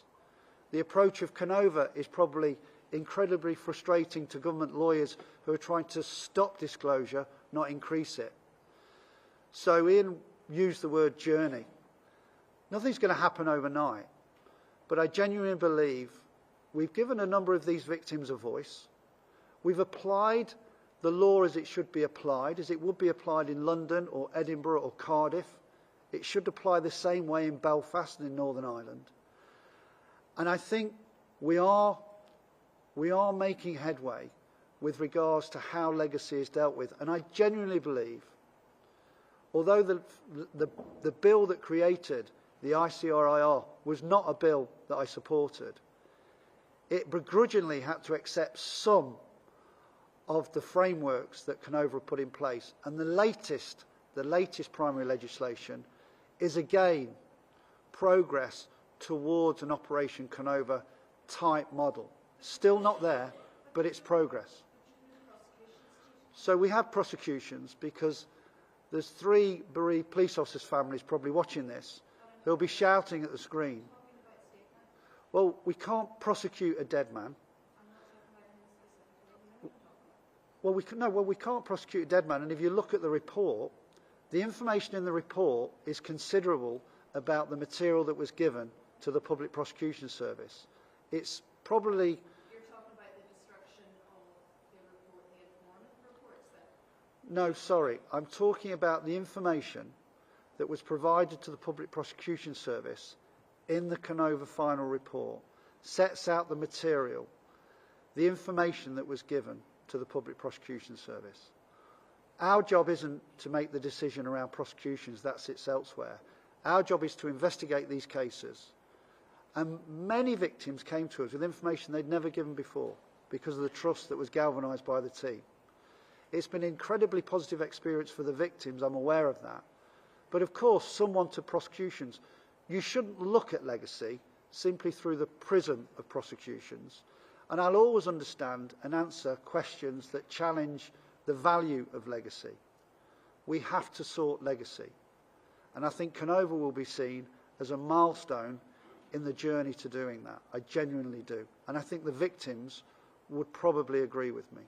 The approach of Kenova is probably incredibly frustrating to government lawyers who are trying to stop disclosure, not increase it. So Ian used the word journey. Nothing's going to happen overnight, but I genuinely believe we've given a number of these victims a voice. We've applied the law as it should be applied, as it would be applied in London or Edinburgh or Cardiff. It should apply the same way in Belfast and in Northern Ireland. And I think we are making headway with regards to how legacy is dealt with. And I genuinely believe, although the bill that created the ICRIR was not a bill that I supported, it begrudgingly had to accept some of the frameworks that Kenova put in place. And the latest primary legislation is again progress towards an Operation Kenova type model. Still not there, but it's progress. So we have prosecutions because there's 3 bereaved police officers' families probably watching this who'll be shouting at the screen. Well, we can't prosecute a dead man. Well, we can't prosecute a dead man. And if you look at the report, the information in the report is considerable about the material that was given to the Public Prosecution Service. It's probably... You're talking about the destruction of the report, the informant reports then? No, sorry. I'm talking about the information that was provided to the Public Prosecution Service in the Kenova final report, sets out the material, the information that was given to the Public Prosecution Service. Our job isn't to make the decision around prosecutions, that sits elsewhere. Our job is to investigate these cases. And many victims came to us with information they'd never given before because of the trust that was galvanised by the team. It's been an incredibly positive experience for the victims, I'm aware of that. But of course, some wanted prosecutions. You shouldn't look at legacy simply through the prism of prosecutions. And I'll always understand and answer questions that challenge the value of legacy. We have to sort legacy. And I think Kenova will be seen as a milestone in the journey to doing that. I genuinely do. And I think the victims would probably agree with me.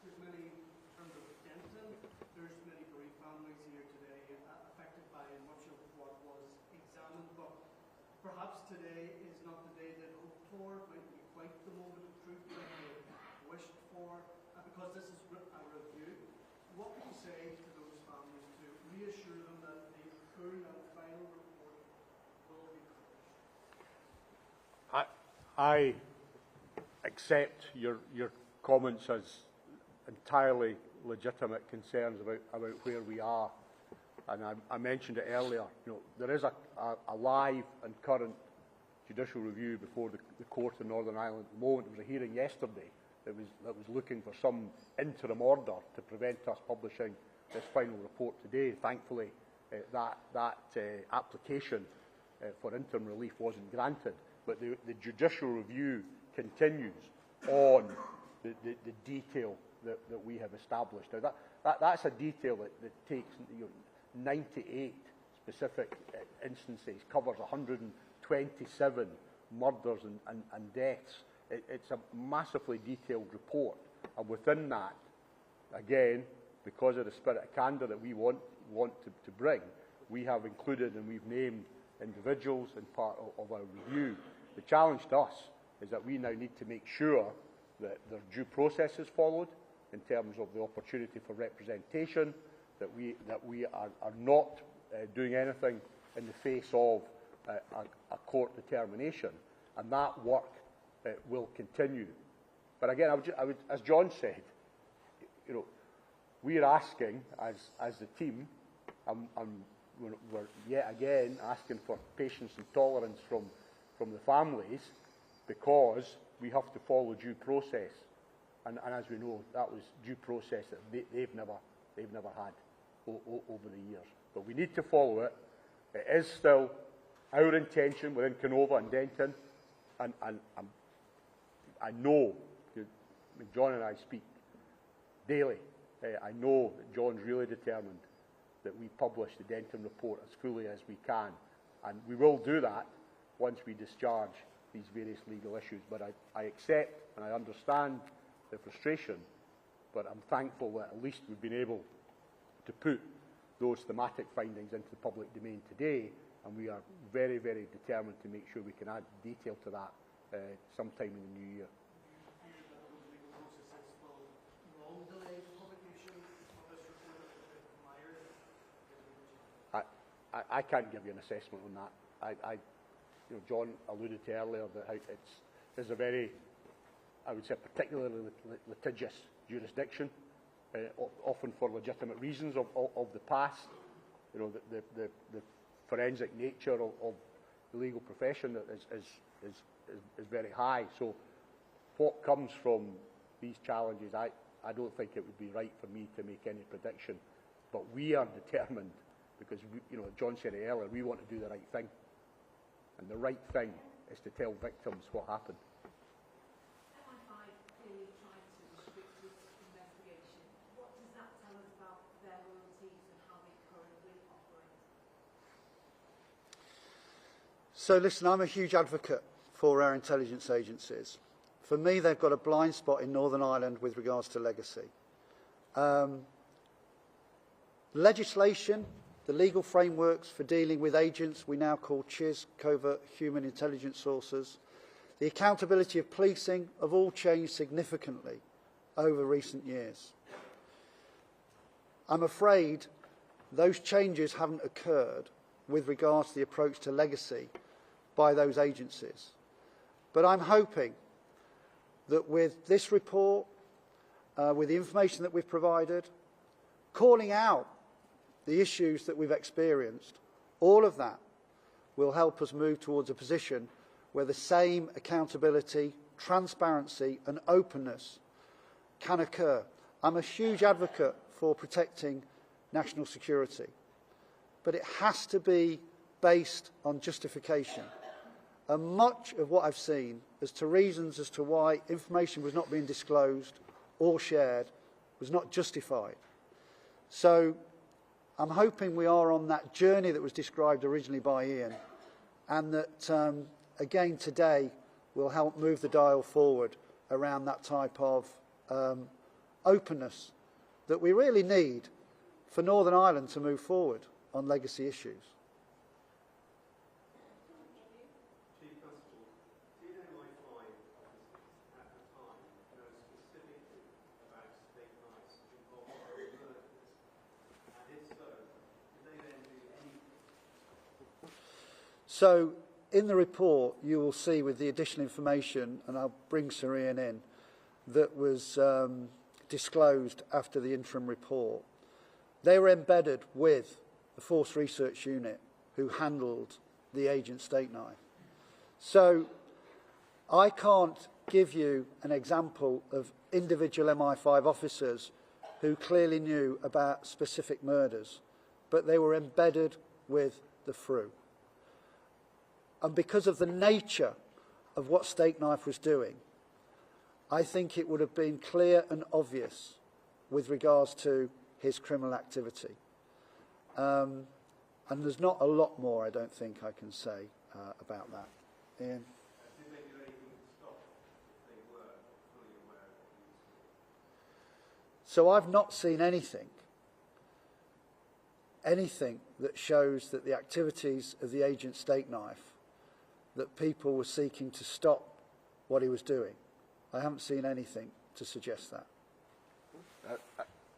There's many, in terms of Denton, there's many bereaved families here today affected by much of what was examined, but perhaps today is not the day they'd hoped for. It might be quite the moment of truth that they wished for, because this is a review. What would you say to those families to reassure them that the full and final report will be published? I accept your comments as entirely legitimate concerns about where we are. And I mentioned it earlier, there is a live and current judicial review before the court in Northern Ireland at the moment. There was a hearing yesterday that was looking for some interim order to prevent us publishing this final report today. Thankfully, that application for interim relief wasn't granted, but the judicial review continues on the detail that we have established. Now that's a detail that takes 98 specific instances, covers 127 murders and deaths. It's a massively detailed report, and within that, again, because of the spirit of candour that we want to bring, we have included and we've named individuals in part of our review. The challenge to us is that we now need to make sure that their due process is followed, in terms of the opportunity for representation, that we are not doing anything in the face of a court determination, and that work will continue. But again, I would, as John said, you know, we are asking as the team, and we're yet again asking for patience and tolerance from the families, because we have to follow due process, and as we know, that was due process that they've never had over the years. But we need to follow it. It is still our intention within Kenova and Denton, and I know, John and I speak daily. I know that John's really determined that we publish the Denton report as fully as we can, and we will do that once we discharge these various legal issues. But I accept and I understand the frustration, but I'm thankful that at least we've been able to put those thematic findings into the public domain today, and we are very, very determined to make sure we can add detail to that sometime in the new year. I can't give you an assessment on that. You know, John alluded to earlier that it's a very, I would say, particularly litigious jurisdiction, often for legitimate reasons of the past. You know, the forensic nature of the legal profession is very high. So, what comes from these challenges, I don't think it would be right for me to make any prediction. But we are determined, because you know, John said it earlier, we want to do the right thing, and the right thing is to tell victims what happened. MI5 clearly trying to restrict this investigation. What does that tell us about their loyalties and how they currently operate? So listen, I'm a huge advocate for our intelligence agencies. For me, they've got a blind spot in Northern Ireland with regards to legacy. Legislation, the legal frameworks for dealing with agents we now call CHIS, covert human intelligence sources, the accountability of policing have all changed significantly over recent years. I'm afraid those changes haven't occurred with regards to the approach to legacy by those agencies. But I'm hoping that with this report, with the information that we've provided, calling out the issues that we've experienced, all of that will help us move towards a position where the same accountability, transparency and openness can occur. I'm a huge advocate for protecting national security, but it has to be based on justification. And much of what I've seen as to reasons as to why information was not being disclosed or shared was not justified. So I'm hoping we are on that journey that was described originally by Ian, and that, again, today will help move the dial forward around that type of openness that we really need for Northern Ireland to move forward on legacy issues. So, in the report, you will see with the additional information, and I'll bring Sir Ian in, that was disclosed after the interim report. They were embedded with the Force Research Unit who handled the agent Stakeknife. So, I can't give you an example of individual MI5 officers who clearly knew about specific murders, but they were embedded with the FRU. And because of the nature of what Stakeknife was doing, I think it would have been clear and obvious with regards to his criminal activity. And there's not a lot more, I don't think, I can say about that. Ian? Did they do anything to stop if they were fully aware of what he was doing? So I've not seen anything that shows that the activities of the agent Stakeknife, that people were seeking to stop what he was doing. I haven't seen anything to suggest that.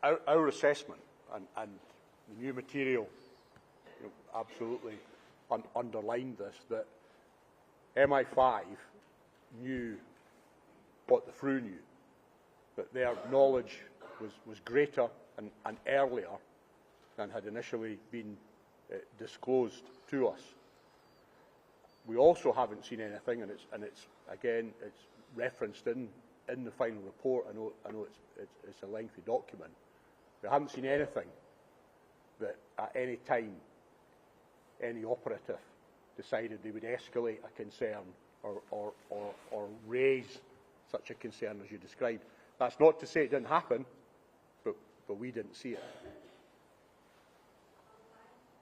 Our assessment and the new material absolutely underlined this, that MI5 knew what the FRU knew, that their knowledge was greater and earlier than had initially been disclosed to us. We also haven't seen anything, and it's again it's referenced in the final report. I know it's a lengthy document. We haven't seen anything that at any time any operative decided they would escalate a concern or raise such a concern as you described. That's not to say it didn't happen, but we didn't see it.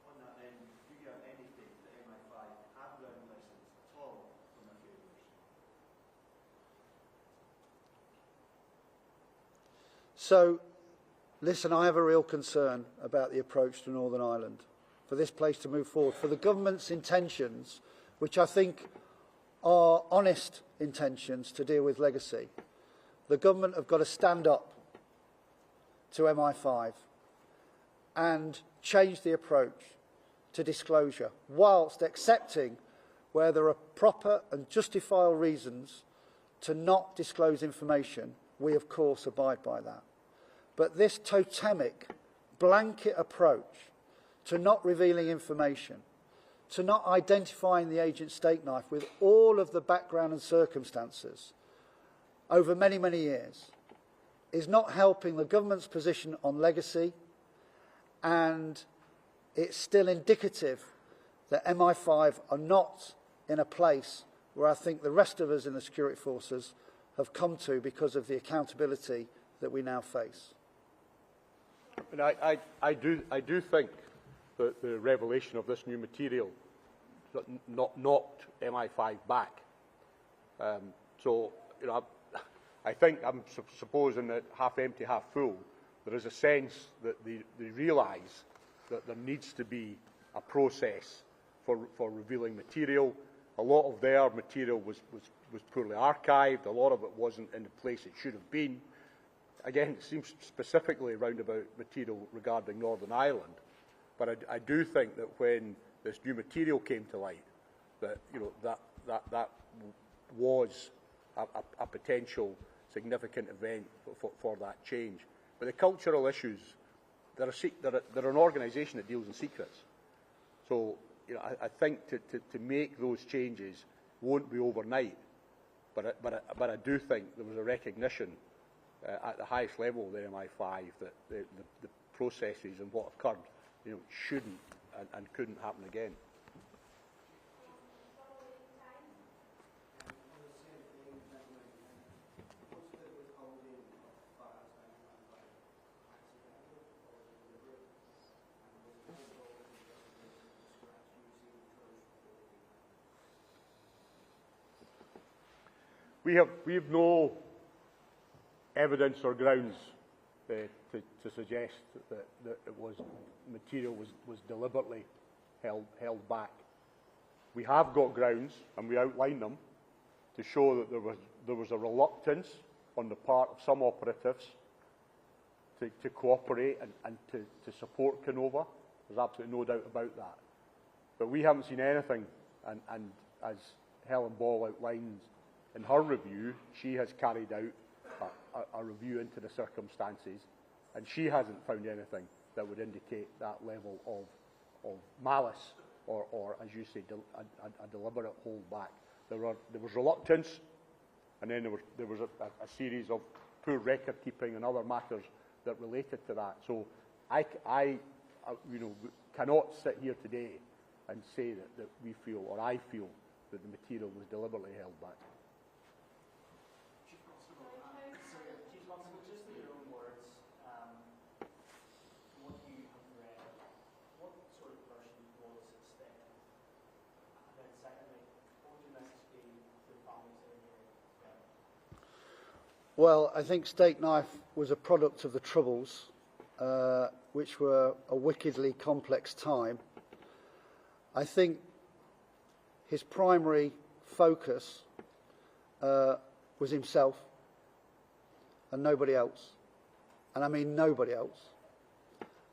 On that then, do you have anything that MI5 have learned lessons at all from the failures? So, listen, I have a real concern about the approach to Northern Ireland, for this place to move forward, for the government's intentions, which I think are honest intentions to deal with legacy. The government have got to stand up to MI5 and change the approach to disclosure, whilst accepting where there are proper and justifiable reasons to not disclose information. We, of course, abide by that. But this totemic, blanket approach to not revealing information, to not identifying the agent Stakeknife with all of the background and circumstances over many, many years, is not helping the government's position on legacy, and it's still indicative that MI5 are not in a place where I think the rest of us in the security forces have come to because of the accountability that we now face. And I do think that the revelation of this new material knocked MI5 back. So, I think I'm supposing that half empty, half full. There is a sense that they realise that there needs to be a process for revealing material. A lot of their material was poorly archived. A lot of it wasn't in the place it should have been. Again, it seems specifically around about material regarding Northern Ireland. But I do think that when this new material came to light, that that was a potential significant event for that change. But the cultural issues, they're an organisation that deals in secrets. So I think to make those changes won't be overnight. But I do think there was a recognition at the highest level of the MI5 that the processes and what occurred shouldn't and couldn't happen again. We have no evidence or grounds to suggest that it was material was deliberately held back. We have got grounds, and we outline them, to show that there was a reluctance on the part of some operatives to cooperate and to support Kenova. There's absolutely no doubt about that. But we haven't seen anything, and as Helen Ball outlines in her review, she has carried out a review into the circumstances, and she hasn't found anything that would indicate that level of malice or as you say, a deliberate holdback. There was reluctance, and then there was a series of poor record keeping and other matters that related to that. So I cannot sit here today and say that we feel, or I feel, that the material was deliberately held back. Just in your own words, what you have read, what sort of person was Stakeknife? And then secondly, what would your message be to the families that are here? Well, I think Stakeknife was a product of the Troubles, which were a wickedly complex time. I think his primary focus was himself and nobody else. and I mean nobody else,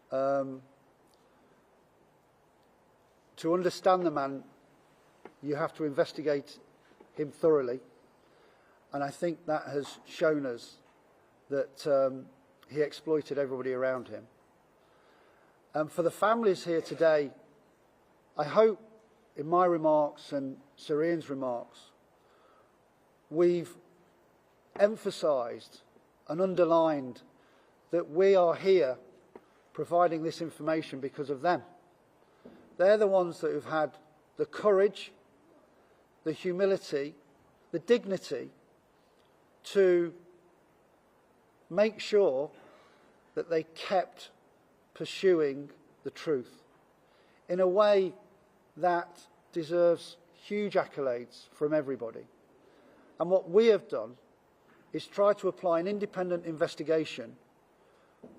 to understand the man, you have to investigate him thoroughly, and I think that has shown us that he exploited everybody around him. And for the families here today, I hope in my remarks and Sir Ian's remarks, we've emphasised and underlined that we are here providing this information because of them. They're the ones that have had the courage, the humility, the dignity to make sure that they kept pursuing the truth in a way that deserves huge accolades from everybody. And what we have done is try to apply an independent investigation,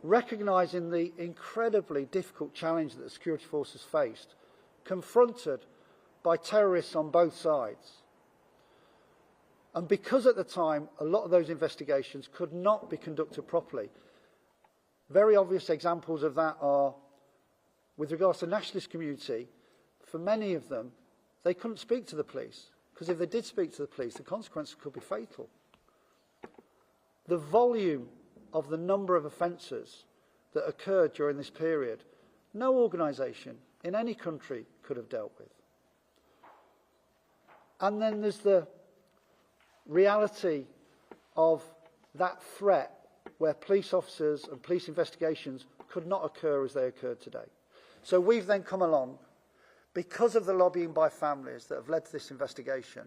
recognising the incredibly difficult challenge that the security forces faced, confronted by terrorists on both sides. And because at the time a lot of those investigations could not be conducted properly, very obvious examples of that are, with regards to the nationalist community, for many of them, they couldn't speak to the police, because if they did speak to the police, the consequences could be fatal. The volume of the number of offences that occurred during this period, no organisation in any country could have dealt with. And then there's the reality of that threat where police officers and police investigations could not occur as they occurred today. So we've then come along, because of the lobbying by families that have led to this investigation,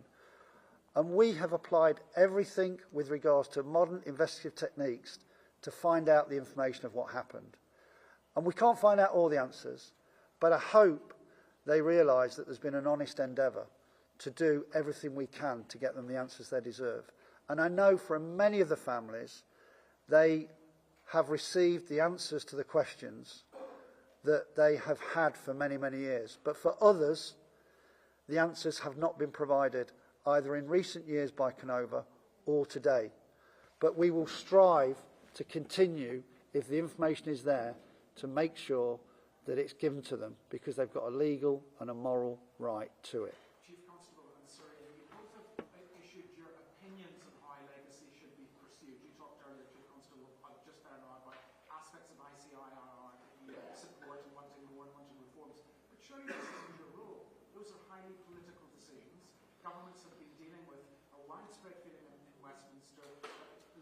and we have applied everything with regards to modern investigative techniques to find out the information of what happened. And we can't find out all the answers, but I hope they realise that there's been an honest endeavour to do everything we can to get them the answers they deserve. And I know from many of the families, they have received the answers to the questions that they have had for many, many years. But for others, the answers have not been provided either in recent years by Kenova or today. But we will strive to continue, if the information is there, to make sure that it's given to them, because they've got a legal and a moral right to it. Chief Constable and Sir Ian, you both have issued your opinions on how legacy should be pursued. You talked earlier, Chief Constable, just there now about aspects of ICIR that you support and wanting more and wanting reforms. But surely this isn't your role. Those are highly political decisions. Governments have been dealing with a widespread feeling in Westminster that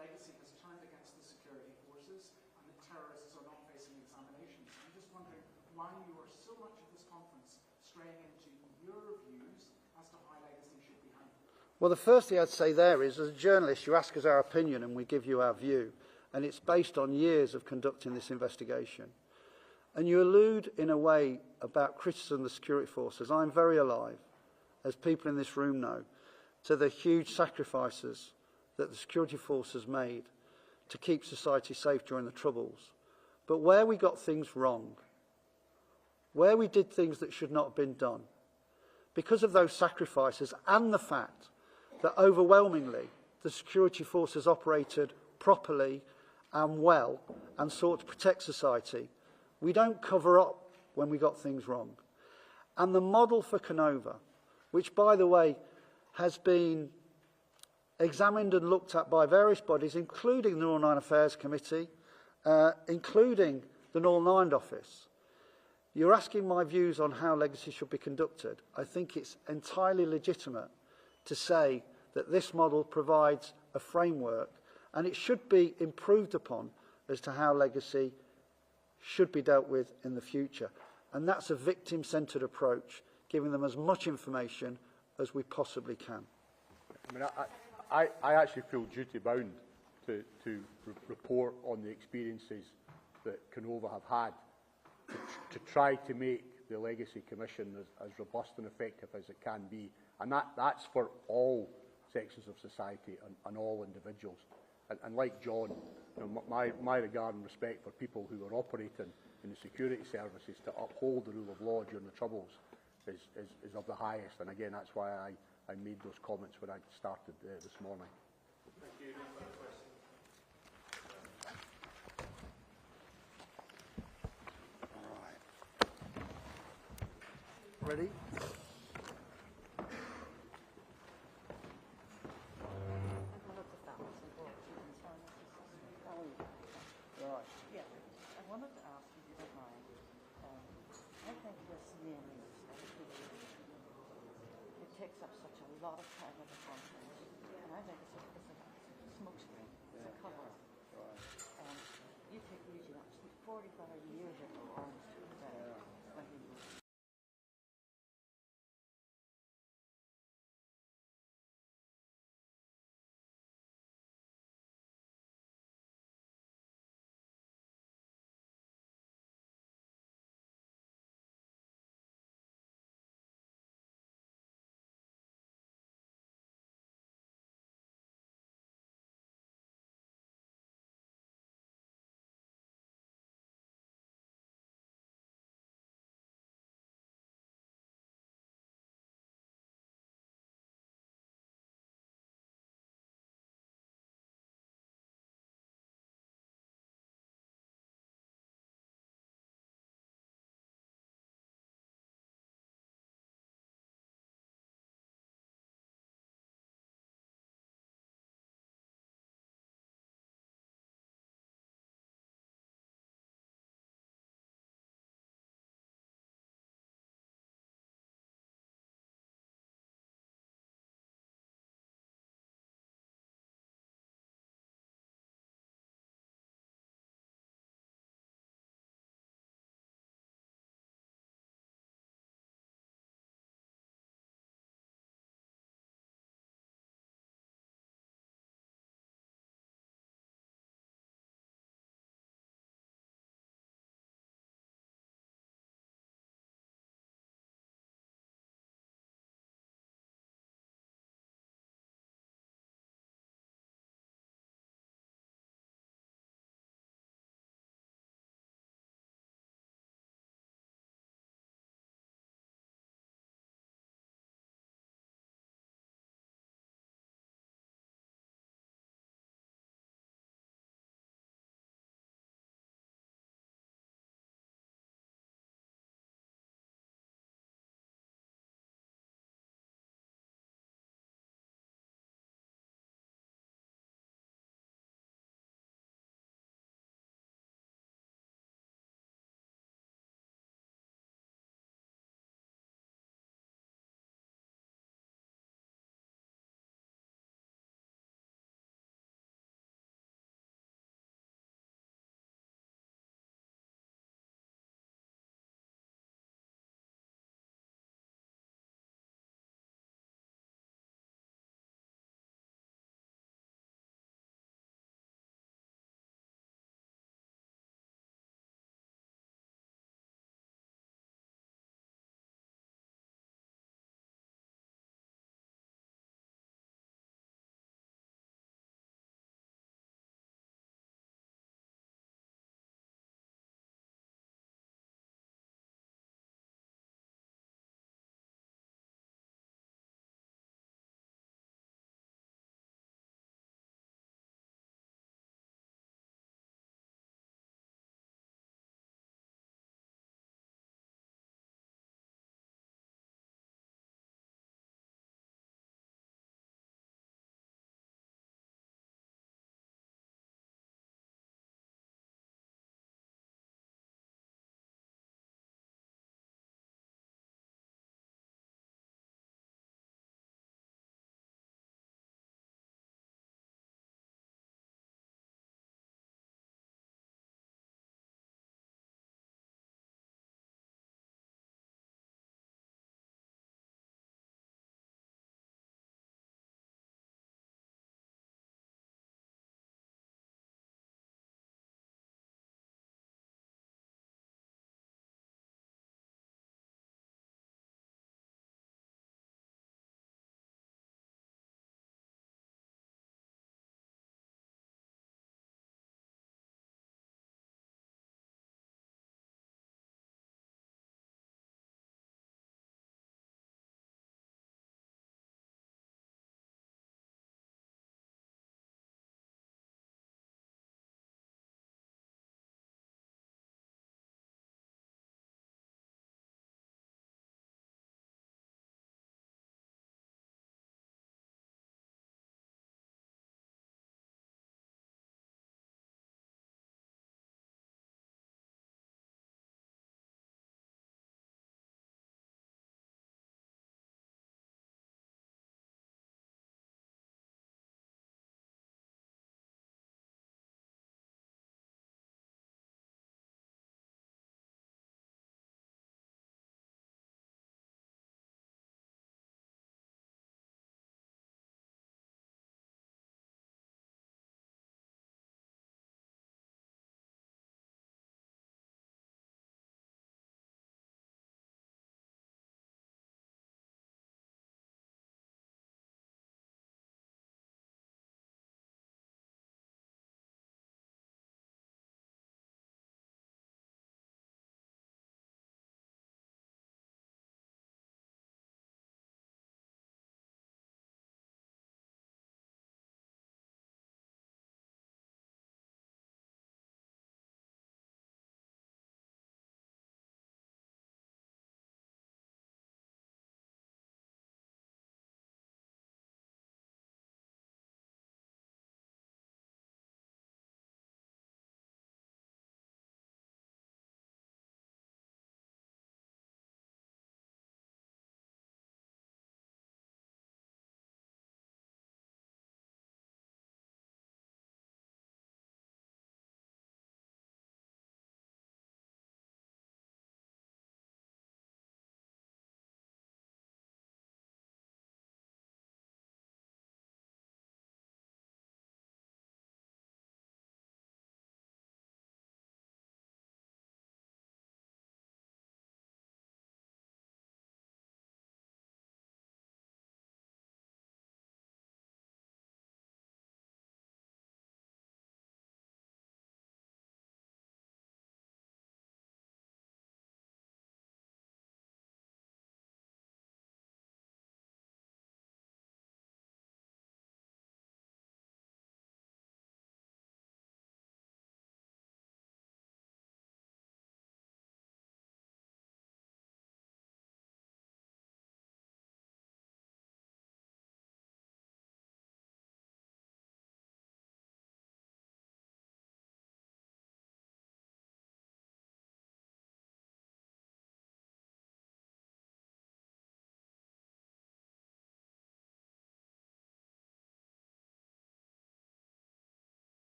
legacy has turned against the security forces and that terrorists are not facing examinations. I'm just wondering why you are so much of this conference straying into your views as to how legacy should be handled. Well, the first thing I'd say there is, as a journalist, you ask us our opinion and we give you our view. And it's based on years of conducting this investigation. And you allude in a way about criticism of the security forces. I'm very alive, as people in this room know, to the huge sacrifices that the security forces made to keep society safe during the Troubles. But where we got things wrong, where we did things that should not have been done, because of those sacrifices and the fact that overwhelmingly the security forces operated properly and well and sought to protect society, we don't cover up when we got things wrong. And the model for Kenova, which, by the way, has been examined and looked at by various bodies, including the Northern Ireland Affairs Committee, including the Northern Ireland Office. You're asking my views on how legacy should be conducted. I think it's entirely legitimate to say that this model provides a framework and it should be improved upon as to how legacy should be dealt with in the future. And that's a victim-centred approach, giving them as much information as we possibly can. I mean, I actually feel duty-bound to report on the experiences that Kenova have had to try to make the Legacy Commission as robust and effective as it can be. And that's for all sections of society and all individuals. And like John, you know, my regard and respect for people who are operating in the security services to uphold the rule of law during the Troubles is of the highest. And again, that's why I made those comments when I started this morning. Thank you. Ready? Right. Yeah, I wanted to ask if you don't mind. I think this naming of state, it takes up such a lot of time of the content, and I think it's a smokescreen, it's a cover. Right. You take usually 45 years ago, almost, when he was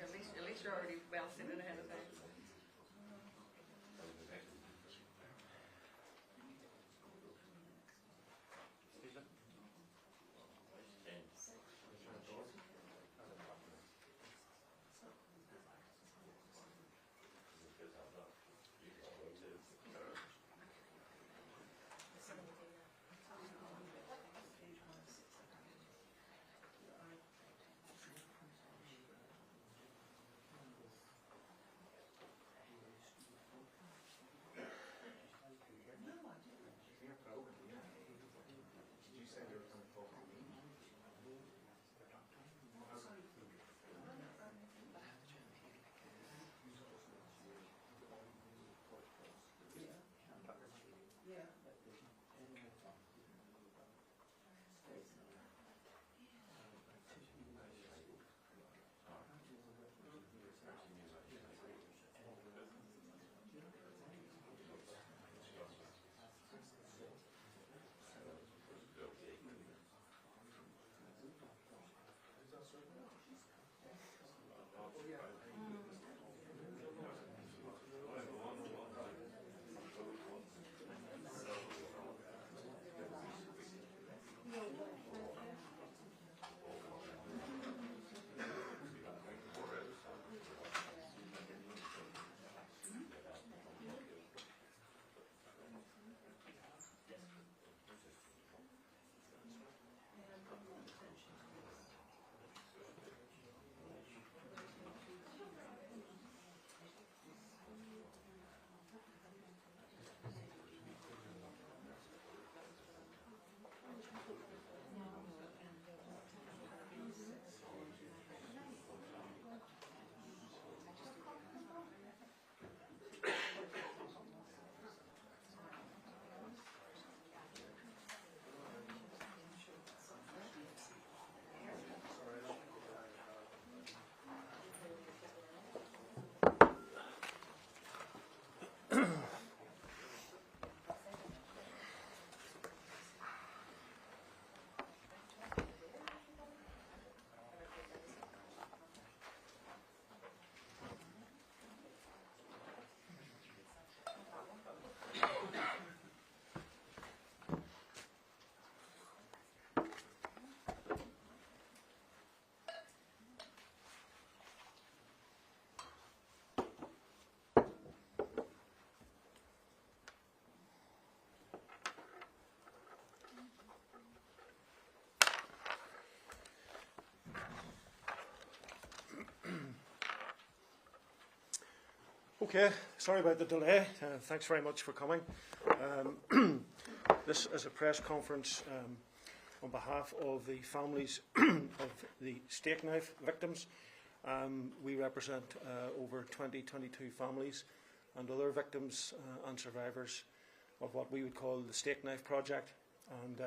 At least you're already well sitting ahead of time. Okay, sorry about the delay. Thanks very much for coming. This is a press conference on behalf of the families of the Stakeknife victims. We represent over 22 families and other victims and survivors of what we would call the Stakeknife project. And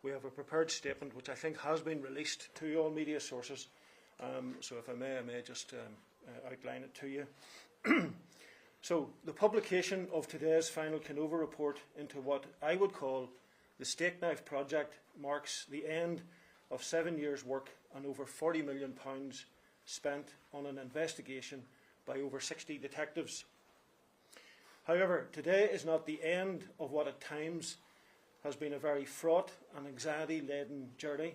we have a prepared statement which I think has been released to all media sources. So if I may just outline it to you. So, the publication of today's final Kenova report into what I would call the Stakeknife project marks the end of 7 years' work and over £40 million spent on an investigation by over 60 detectives. However, today is not the end of what at times has been a very fraught and anxiety-laden journey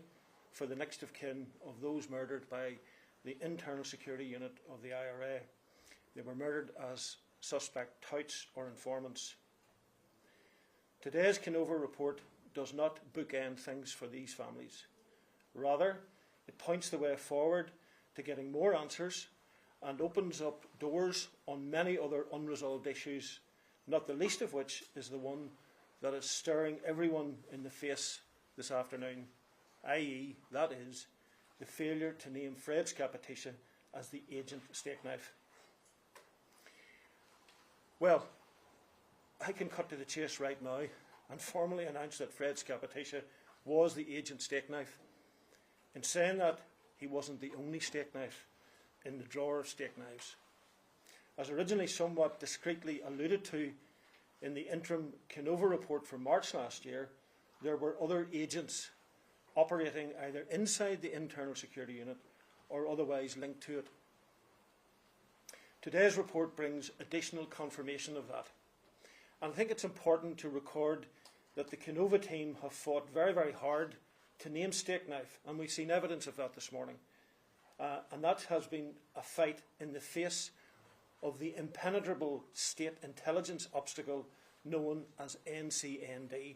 for the next of kin of those murdered by the Internal Security Unit of the IRA. They were murdered as suspect touts or informants. Today's Kenova report does not bookend things for these families. Rather, it points the way forward to getting more answers and opens up doors on many other unresolved issues, not the least of which is the one that is staring everyone in the face this afternoon, i.e., that is, the failure to name Fred Scapatisha as the agent Stakeknife. Well, I can cut to the chase right now and formally announce that Fred Scapatisha was the agent Stakeknife. In saying that, he wasn't the only Stakeknife in the drawer of Stakeknives. As originally somewhat discreetly alluded to in the interim Kenova report from March last year, there were other agents operating either inside the internal security unit or otherwise linked to it. Today's report brings additional confirmation of that. And I think it's important to record that the Kenova team have fought very, very hard to name Stakeknife, and we've seen evidence of that this morning. And that has been a fight in the face of the impenetrable state intelligence obstacle known as NCND,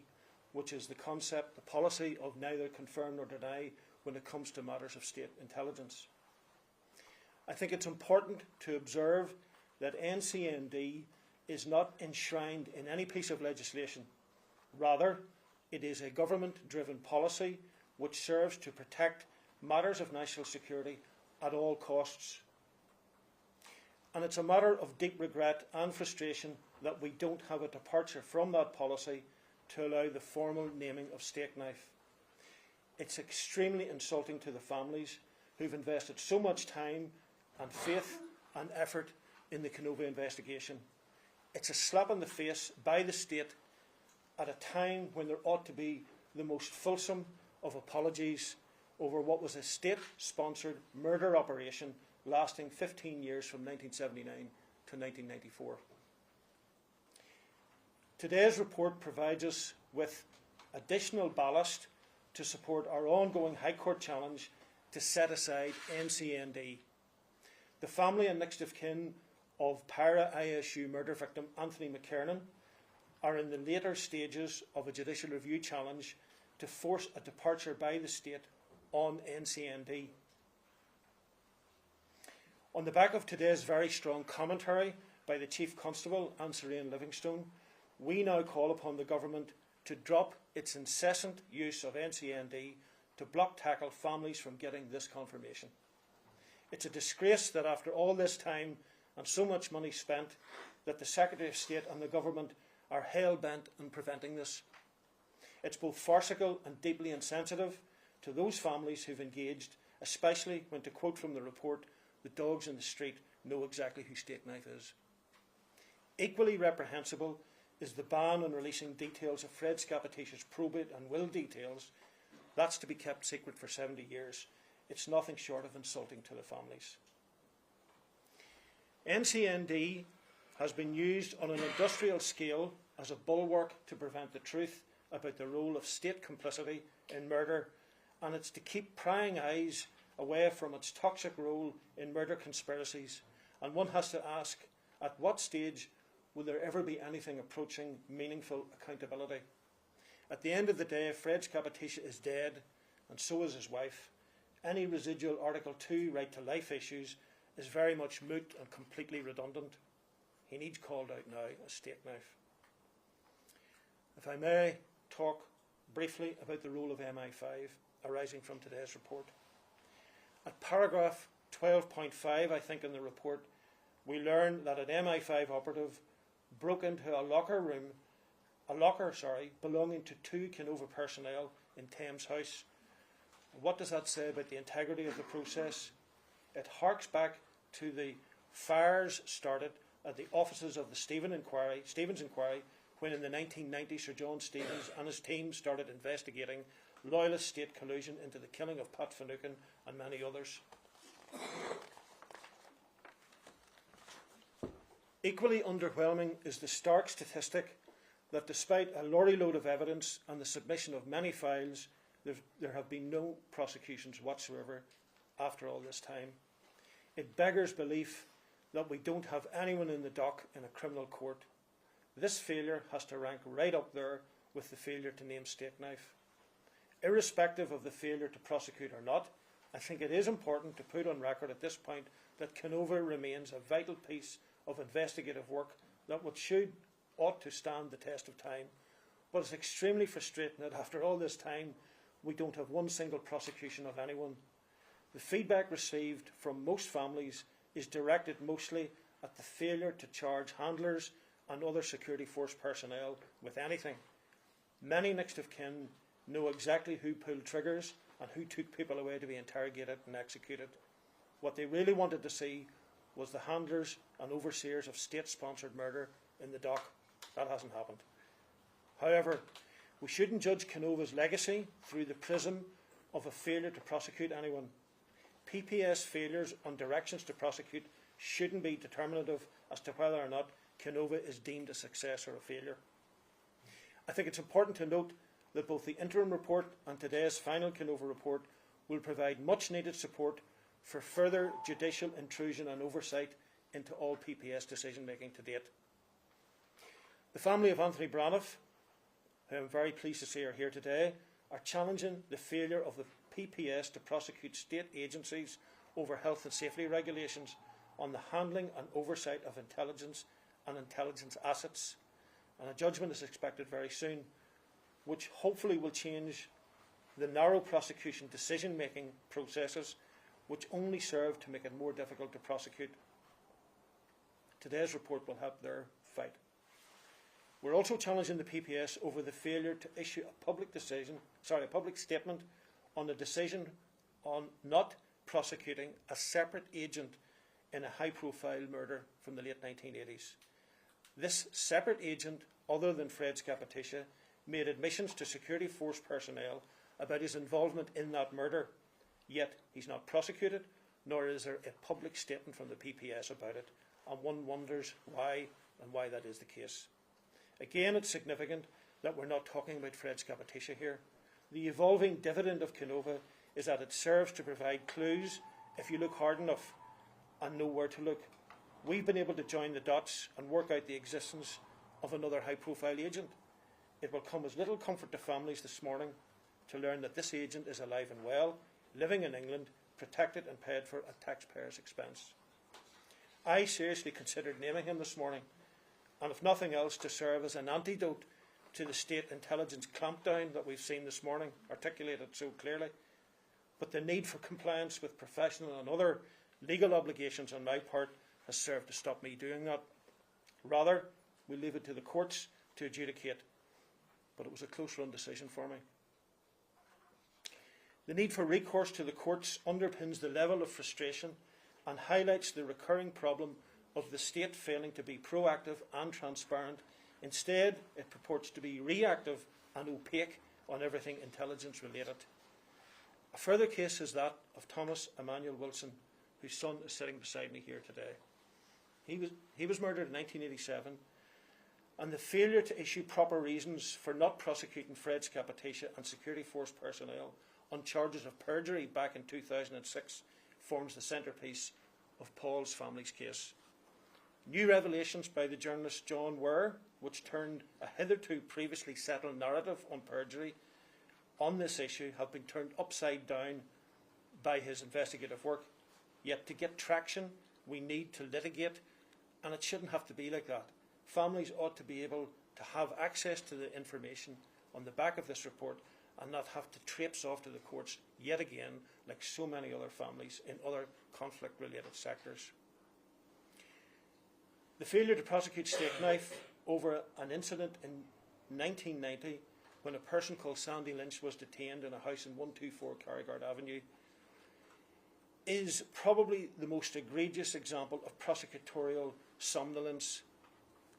which is the concept, the policy of neither confirm nor deny when it comes to matters of state intelligence. I think it's important to observe that NCND is not enshrined in any piece of legislation. Rather, it is a government-driven policy which serves to protect matters of national security at all costs. And it's a matter of deep regret and frustration that we don't have a departure from that policy to allow the formal naming of Stakeknife. It's extremely insulting to the families who've invested so much time and faith and effort in the Kenova investigation. It's a slap in the face by the state at a time when there ought to be the most fulsome of apologies over what was a state-sponsored murder operation lasting 15 years from 1979 to 1994. Today's report provides us with additional ballast to support our ongoing High Court challenge to set aside NCND. The family and next of kin of para-ISU murder victim Anthony McKernan are in the later stages of a judicial review challenge to force a departure by the state on NCND. On the back of today's very strong commentary by the Chief Constable, Anne Serene Livingstone, we now call upon the Government to drop its incessant use of NCND to block tackle families from getting this confirmation. It's a disgrace that after all this time and so much money spent, that the Secretary of State and the Government are hell-bent on preventing this. It's both farcical and deeply insensitive to those families who've engaged, especially when, to quote from the report, the dogs in the street know exactly who Stakeknife is. Equally reprehensible is the ban on releasing details of Fred Scappatis's probate and will details. That's to be kept secret for 70 years. It's nothing short of insulting to the families. NCND has been used on an industrial scale as a bulwark to prevent the truth about the role of state complicity in murder, and it's to keep prying eyes away from its toxic role in murder conspiracies. And one has to ask, at what stage will there ever be anything approaching meaningful accountability? At the end of the day, Fred Scappatisha is dead, and so is his wife. Any residual Article 2 right to life issues is very much moot and completely redundant. He needs called out now as Stakeknife. If I may talk briefly about the role of MI5 arising from today's report. At paragraph 12.5, I think, in the report, we learn that an MI5 operative broke into a locker belonging to 2 Kenova personnel in Thames House. What does that say about the integrity of the process? It harks back to the fires started at the offices of the Stevens Inquiry when in the 1990s Sir John Stevens and his team started investigating loyalist state collusion into the killing of Pat Finucane and many others. Equally underwhelming is the stark statistic that despite a lorry load of evidence and the submission of many files, there have been no prosecutions whatsoever after all this time. It beggars belief that we don't have anyone in the dock in a criminal court. This failure has to rank right up there with the failure to name Stakeknife. Irrespective of the failure to prosecute or not, I think it is important to put on record at this point that Kenova remains a vital piece of investigative work that ought to stand the test of time. But it's extremely frustrating that after all this time, we don't have one single prosecution of anyone. The feedback received from most families is directed mostly at the failure to charge handlers and other security force personnel with anything. Many next of kin know exactly who pulled triggers and who took people away to be interrogated and executed. What they really wanted to see was the handlers and overseers of state-sponsored murder in the dock, That hasn't happened. However, we shouldn't judge Kenova's legacy through the prism of a failure to prosecute anyone. PPS failures on directions to prosecute shouldn't be determinative as to whether or not Kenova is deemed a success or a failure. I think it's important to note that both the interim report and today's final Kenova report will provide much needed support for further judicial intrusion and oversight into all PPS decision making to date. The family of Anthony Braniff, who I'm very pleased to see are here today, are challenging the failure of the PPS to prosecute state agencies over health and safety regulations on the handling and oversight of intelligence and intelligence assets. And a judgment is expected very soon, which hopefully will change the narrow prosecution decision-making processes which only serve to make it more difficult to prosecute. Today's report will help their fight. We're also challenging the PPS over the failure to issue a public statement on the decision on not prosecuting a separate agent in a high-profile murder from the late 1980s. This separate agent, other than Fred Scappatiscia, made admissions to security force personnel about his involvement in that murder, yet he's not prosecuted, nor is there a public statement from the PPS about it, and one wonders why and why that is the case. Again, it's significant that we're not talking about Fred Scappatiscia here. The evolving dividend of Kenova is that it serves to provide clues if you look hard enough and know where to look. We've been able to join the dots and work out the existence of another high-profile agent. It will come as little comfort to families this morning to learn that this agent is alive and well, living in England, protected and paid for at taxpayers' expense. I seriously considered naming him this morning, and if nothing else, to serve as an antidote to the state intelligence clampdown that we've seen this morning, articulated so clearly. But the need for compliance with professional and other legal obligations on my part has served to stop me doing that. Rather, we leave it to the courts to adjudicate. But it was a close-run decision for me. The need for recourse to the courts underpins the level of frustration and highlights the recurring problem of the state failing to be proactive and transparent. Instead, it purports to be reactive and opaque on everything intelligence related. A further case is that of Thomas Emmanuel Wilson, whose son is sitting beside me here today. He was murdered in 1987, and the failure to issue proper reasons for not prosecuting Fred Scappatiscia and security force personnel on charges of perjury back in 2006 forms the centrepiece of Paul's family's case. New revelations by the journalist John Ware, which turned a hitherto previously settled narrative on perjury on this issue, have been turned upside down by his investigative work. Yet to get traction, we need to litigate, and it shouldn't have to be like that. Families ought to be able to have access to the information on the back of this report and not have to traipse off to the courts yet again, like so many other families in other conflict-related sectors. The failure to prosecute Stakeknife over an incident in 1990 when a person called Sandy Lynch was detained in a house in 124 Carrigard Avenue is probably the most egregious example of prosecutorial somnolence.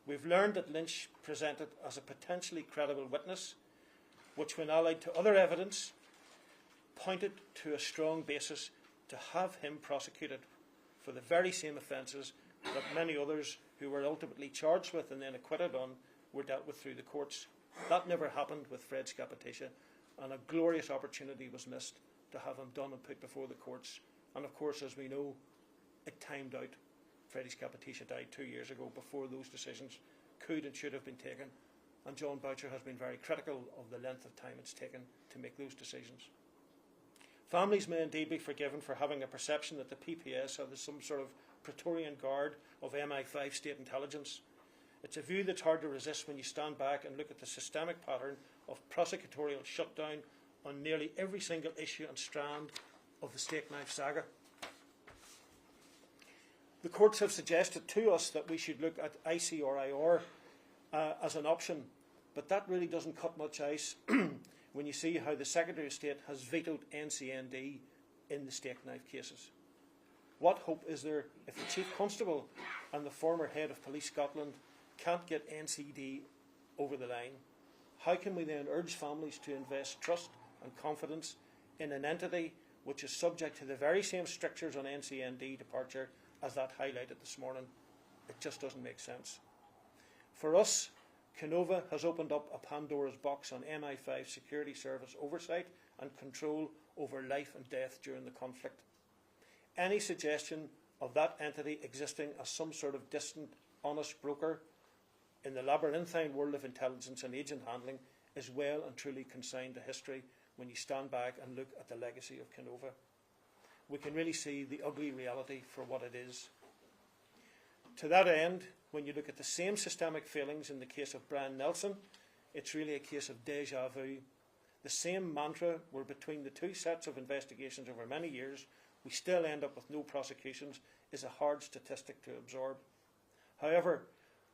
We've learned that Lynch presented as a potentially credible witness, which, when allied to other evidence, pointed to a strong basis to have him prosecuted for the very same offences that many others who were ultimately charged with and then acquitted on were dealt with through the courts. That never happened with Fred Scappatiscia, and a glorious opportunity was missed to have him done and put before the courts. And of course, as we know, it timed out. Freddie Scappatiscia died 2 years ago before those decisions could and should have been taken, and John Boucher has been very critical of the length of time it's taken to make those decisions. Families may indeed be forgiven for having a perception that the PPS are some sort of Praetorian Guard of MI5 state intelligence. It's a view that's hard to resist when you stand back and look at the systemic pattern of prosecutorial shutdown on nearly every single issue and strand of the Stakeknife saga. The courts have suggested to us that we should look at ICRIR as an option, but that really doesn't cut much ice when you see how the Secretary of State has vetoed NCND in the Stakeknife cases. What hope is there if the Chief Constable and the former Head of Police Scotland can't get NCD over the line, how can we then urge families to invest trust and confidence in an entity which is subject to the very same strictures on NCND departure as that highlighted this morning? It just doesn't make sense. For us, Kenova has opened up a Pandora's box on MI5 security service oversight and control over life and death during the conflict. Any suggestion of that entity existing as some sort of distant, honest broker in the labyrinthine world of intelligence and agent handling is well and truly consigned to history when you stand back and look at the legacy of Kenova. We can really see the ugly reality for what it is. To that end, when you look at the same systemic failings in the case of Brian Nelson, it's really a case of deja vu. The same mantra where between the two sets of investigations over many years, we still end up with no prosecutions is a hard statistic to absorb. However,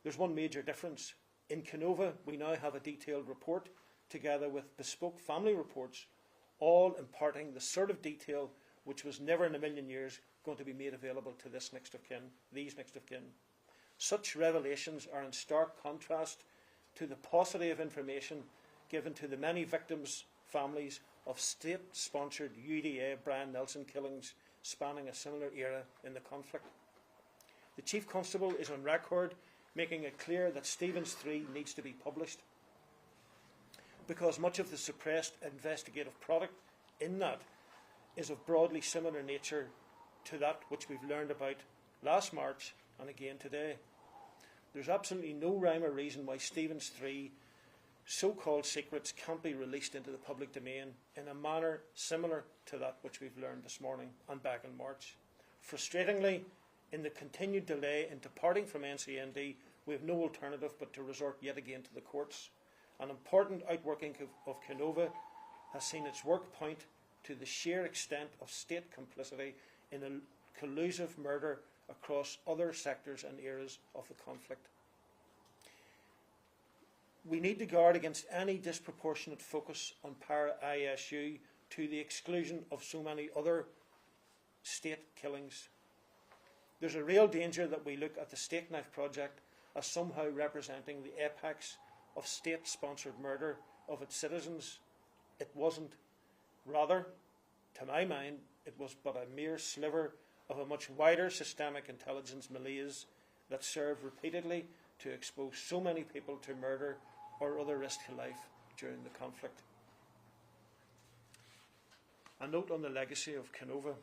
there's one major difference. In Kenova, we now have a detailed report together with bespoke family reports, all imparting the sort of detail which was never in a million years going to be made available to this next of kin, these next of kin. Such revelations are in stark contrast to the paucity of information given to the many victims' families of state-sponsored UDA Brian Nelson killings spanning a similar era in the conflict. The Chief Constable is on record making it clear that Stevens 3 needs to be published because much of the suppressed investigative product in that is of broadly similar nature to that which we've learned about last March and again today. There's absolutely no rhyme or reason why Stevens 3 so-called secrets can't be released into the public domain in a manner similar to that which we've learned this morning and back in March. Frustratingly, in the continued delay in departing from NCND, we have no alternative but to resort yet again to the courts. An important outworking of Kenova has seen its work point to the sheer extent of state complicity in a collusive murder across other sectors and eras of the conflict. We need to guard against any disproportionate focus on para-ISU to the exclusion of so many other state killings. There's a real danger that we look at the Stakeknife project as somehow representing the apex of state-sponsored murder of its citizens. It wasn't. Rather, to my mind, it was but a mere sliver of a much wider systemic intelligence malaise that served repeatedly to expose so many people to murder or other risk to life during the conflict. A note on the legacy of Kenova,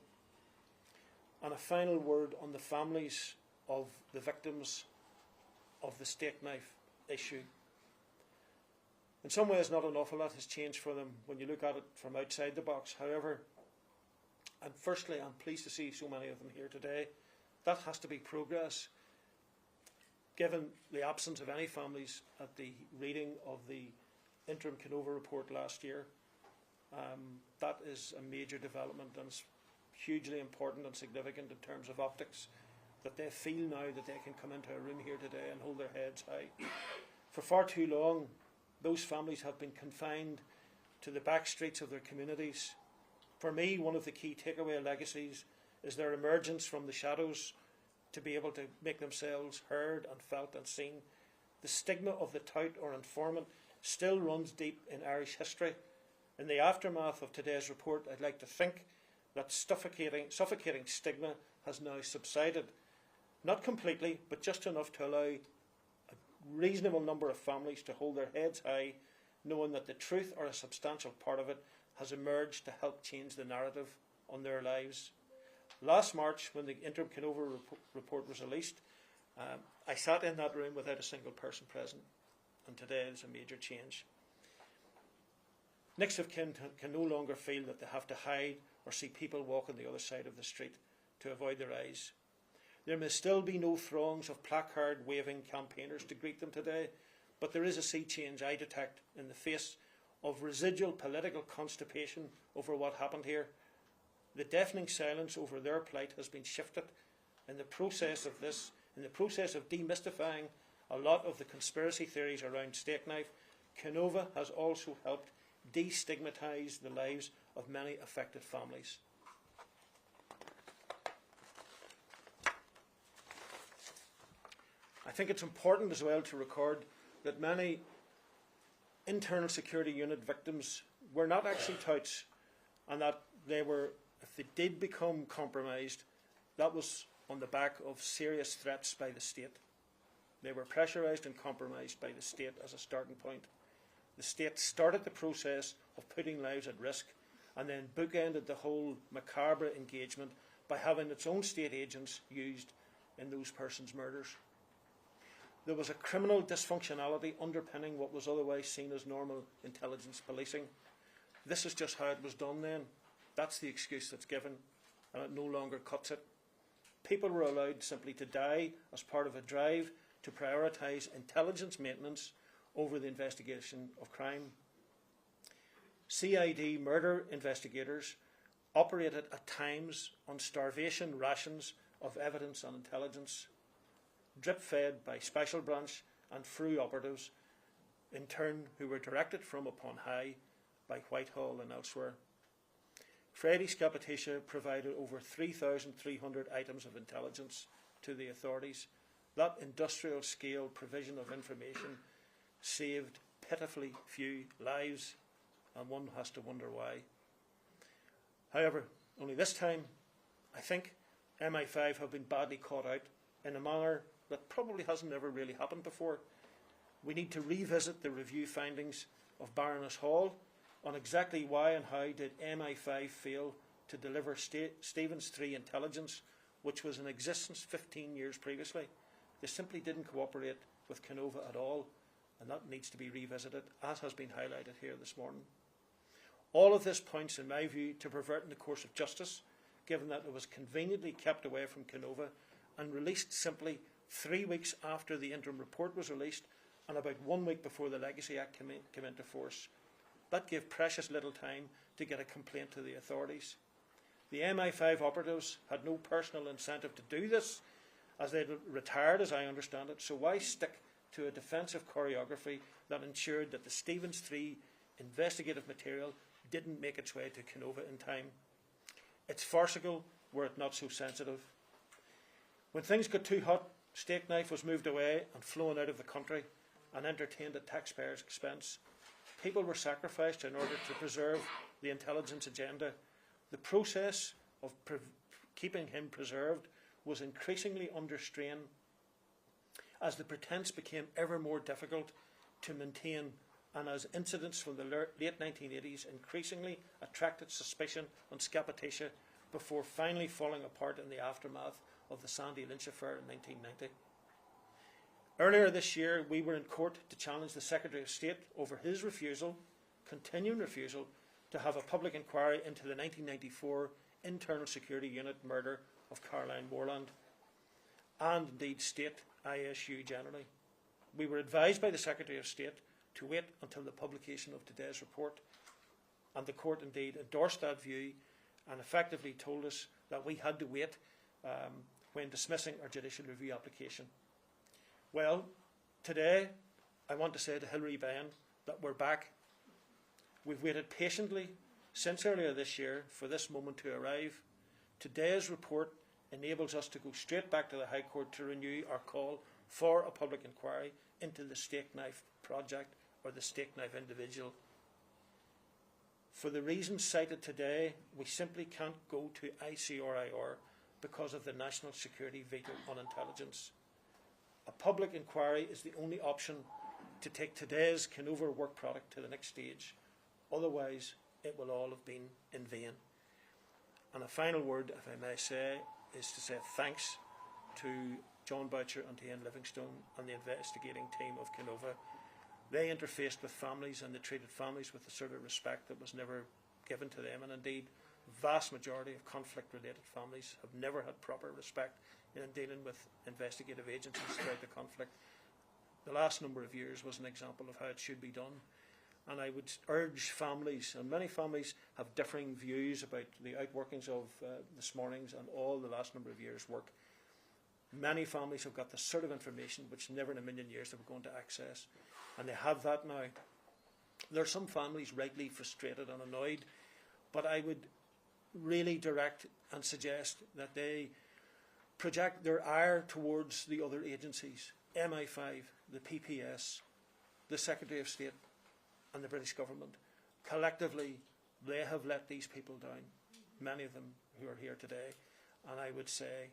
and a final word on the families of the victims of the Stakeknife issue. In some ways, not an awful lot has changed for them when you look at it from outside the box. However, and firstly, I'm pleased to see so many of them here today. That has to be progress. Given the absence of any families at the reading of the interim Kenova report last year, that is a major development and it's hugely important and significant in terms of optics, that they feel now that they can come into a room here today and hold their heads high. For far too long, those families have been confined to the back streets of their communities. For me, one of the key takeaway legacies is their emergence from the shadows to be able to make themselves heard and felt and seen. The stigma of the tout or informant still runs deep in Irish history. In the aftermath of today's report, I'd like to think that suffocating stigma has now subsided. Not completely, but just enough to allow a reasonable number of families to hold their heads high, knowing that the truth or a substantial part of it has emerged to help change the narrative on their lives. Last March, when the interim Kenova report was released, I sat in that room without a single person present, and today is a major change. Next of kin can no longer feel that they have to hide or see people walk on the other side of the street to avoid their eyes. There may still be no throngs of placard-waving campaigners to greet them today, but there is a sea change I detect in the face of residual political constipation over what happened here. The deafening silence over their plight has been shifted. In the process of demystifying a lot of the conspiracy theories around Stakeknife, Kenova has also helped destigmatise the lives of many affected families. I think it's important as well to record that many internal security unit victims were not actually touts, and that they were, if they did become compromised, that was on the back of serious threats by the state. They were pressurised and compromised by the state as a starting point. The state started the process of putting lives at risk and then bookended the whole macabre engagement by having its own state agents used in those persons' murders. There was a criminal dysfunctionality underpinning what was otherwise seen as normal intelligence policing. This is just how it was done then. That's the excuse that's given, and it no longer cuts it. People were allowed simply to die as part of a drive to prioritise intelligence maintenance over the investigation of crime. CID murder investigators operated at times on starvation rations of evidence and intelligence, drip-fed by special branch and FRU operatives, in turn who were directed from upon high by Whitehall and elsewhere. Freddie Scappatisha provided over 3,300 items of intelligence to the authorities. That industrial-scale provision of information saved pitifully few lives, and one has to wonder why. However, only this time, I think MI5 have been badly caught out in a manner that probably hasn't ever really happened before. We need to revisit the review findings of Baroness Hall on exactly why and how did MI5 fail to deliver Stevens 3 intelligence, which was in existence 15 years previously. They simply didn't cooperate with Kenova at all, and that needs to be revisited, as has been highlighted here this morning. All of this points, in my view, to perverting the course of justice, given that it was conveniently kept away from Kenova and released simply 3 weeks after the interim report was released and about 1 week before the Legacy Act came into force. That gave precious little time to get a complaint to the authorities. The MI5 operatives had no personal incentive to do this, as they'd retired, as I understand it, so why stick to a defensive choreography that ensured that the Stevens 3 investigative material didn't make its way to Kenova in time? It's farcical were it not so sensitive. When things got too hot, Stakeknife was moved away and flown out of the country and entertained at taxpayers' expense. People were sacrificed in order to preserve the intelligence agenda. The process of keeping him preserved was increasingly under strain as the pretence became ever more difficult to maintain, and as incidents from the late 1980s increasingly attracted suspicion on Scappatisha before finally falling apart in the aftermath of the Sandy Lynch affair in 1990. Earlier this year, we were in court to challenge the Secretary of State over his continuing refusal, to have a public inquiry into the 1994 Internal Security Unit murder of Caroline Morland, and indeed State ISU generally. We were advised by the Secretary of State to wait until the publication of today's report, and the court indeed endorsed that view and effectively told us that we had to wait when dismissing our judicial review application. Well, today I want to say to Hilary Benn that we're back. We've waited patiently since earlier this year for this moment to arrive. Today's report enables us to go straight back to the High Court to renew our call for a public inquiry into the Stakeknife project or the Stakeknife individual. For the reasons cited today, we simply can't go to ICRIR because of the national security veto on intelligence. A public inquiry is the only option to take today's Kenova work product to the next stage. Otherwise, it will all have been in vain. And a final word, if I may say, is to say thanks to John Boucher and Ian Livingstone and the investigating team of Kenova. They interfaced with families, and they treated families with the sort of respect that was never given to them. And indeed, the vast majority of conflict-related families have never had proper respect in dealing with investigative agencies throughout the conflict. The last number of years was an example of how it should be done. And I would urge families, and many families have differing views about the outworkings of this morning's and all the last number of years' work. Many families have got the sort of information which never in a million years they were going to access, and they have that now. There are some families rightly frustrated and annoyed, but I would really direct and suggest that they project their ire towards the other agencies MI5, the PPS, the Secretary of State and the British government, collectively, they have let these people down, many of them who are here today, and I would say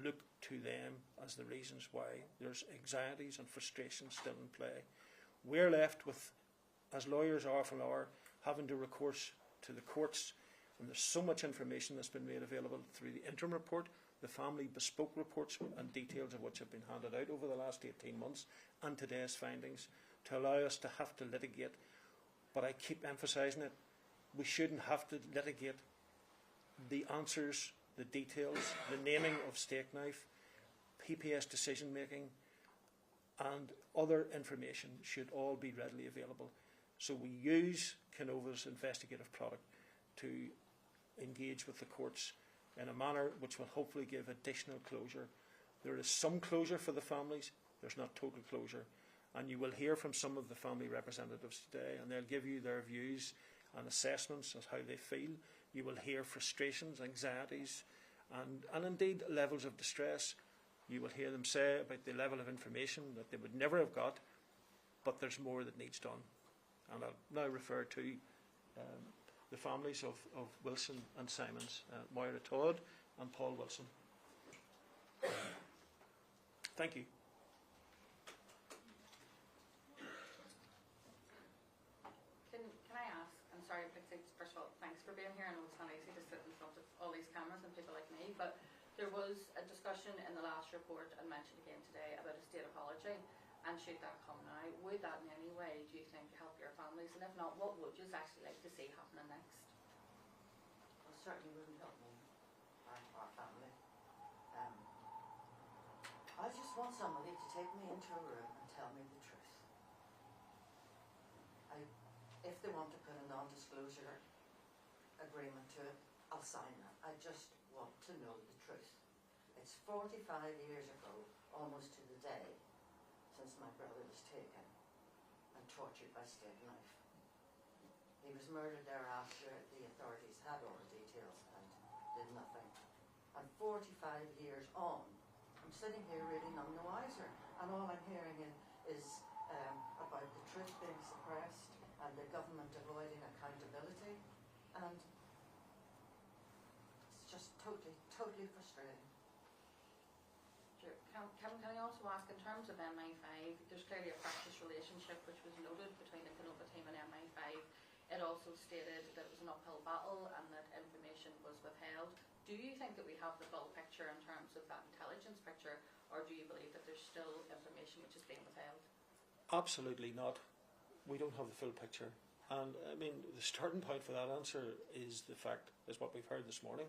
look to them as the reasons why there's anxieties and frustrations still in play. We're left with, as lawyers often are, having to recourse to the courts, and there's so much information that's been made available through the interim report, the family bespoke reports and details of which have been handed out over the last 18 months, and today's findings, to allow us to have to litigate. But I keep emphasising it, we shouldn't have to litigate. The answers, the details, the naming of Stakeknife, PPS decision making and other information should all be readily available. So we use Kenova's investigative product to engage with the courts in a manner which will hopefully give additional closure. There is some closure for the families, there's not total closure. And you will hear from some of the family representatives today, and they'll give you their views and assessments as how they feel. You will hear frustrations, anxieties, and indeed levels of distress. You will hear them say about the level of information that they would never have got, but there's more that needs done. And I'll now refer to the families of Wilson and Simons, Moira Todd and Paul Wilson. Thank you. Can I ask, I'm sorry, first of all, thanks for being here. I know it's not easy to sit in front of all these cameras and people like me, but there was a discussion in the last report and mentioned again today about a state apology, and should that come now, would that in any way, do you think, help your families? And if not, what would you actually like to see happening next? Well, certainly wouldn't help me or our family. I just want somebody to take me into a room and tell me the truth. If they want to put a non-disclosure agreement to it, I'll sign that. I just want to know the truth. It's 45 years ago, almost to the day, since my brother was taken and tortured by Stakeknife. He was murdered thereafter. The authorities had all the details and did nothing. And 45 years on, I'm sitting here really none the wiser, and all I'm hearing is about the truth being suppressed and the government avoiding accountability, and it's just totally frustrating. Sure. Can I also ask, in terms of MI5, there's clearly a practice relationship which was noted between the Kenova team and MI5. It also stated that it was an uphill battle and that information was withheld. Do you think that we have the full picture in terms of that intelligence picture, or do you believe that there's still information which is being withheld? Absolutely not. We don't have the full picture. And I mean, the starting point for that answer is the fact, is what we've heard this morning.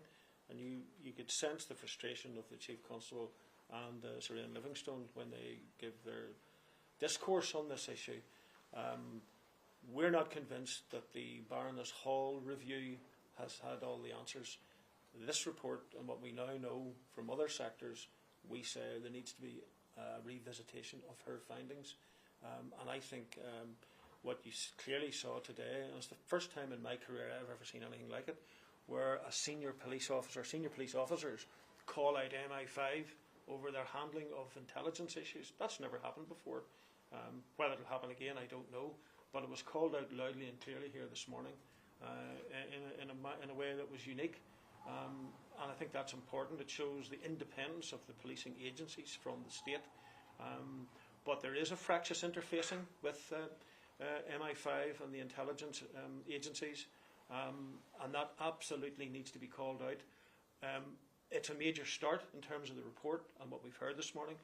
And you could sense the frustration of the Chief Constable and Sir Ian Livingstone when they give their discourse on this issue. We're not convinced that the Baroness Hall review has had all the answers. This report, and what we now know from other sectors, we say there needs to be a revisitation of her findings. And I think what you clearly saw today, and it's the first time in my career I've ever seen anything like it, where a senior police officers call out MI5 over their handling of intelligence issues. That's never happened before. Whether it'll happen again, I don't know. But it was called out loudly and clearly here this morning in a way that was unique. And I think that's important. It shows the independence of the policing agencies from the state. But there is a fractious interfacing with MI5 and the intelligence agencies, and that absolutely needs to be called out. It's a major start in terms of the report and what we've heard this morning,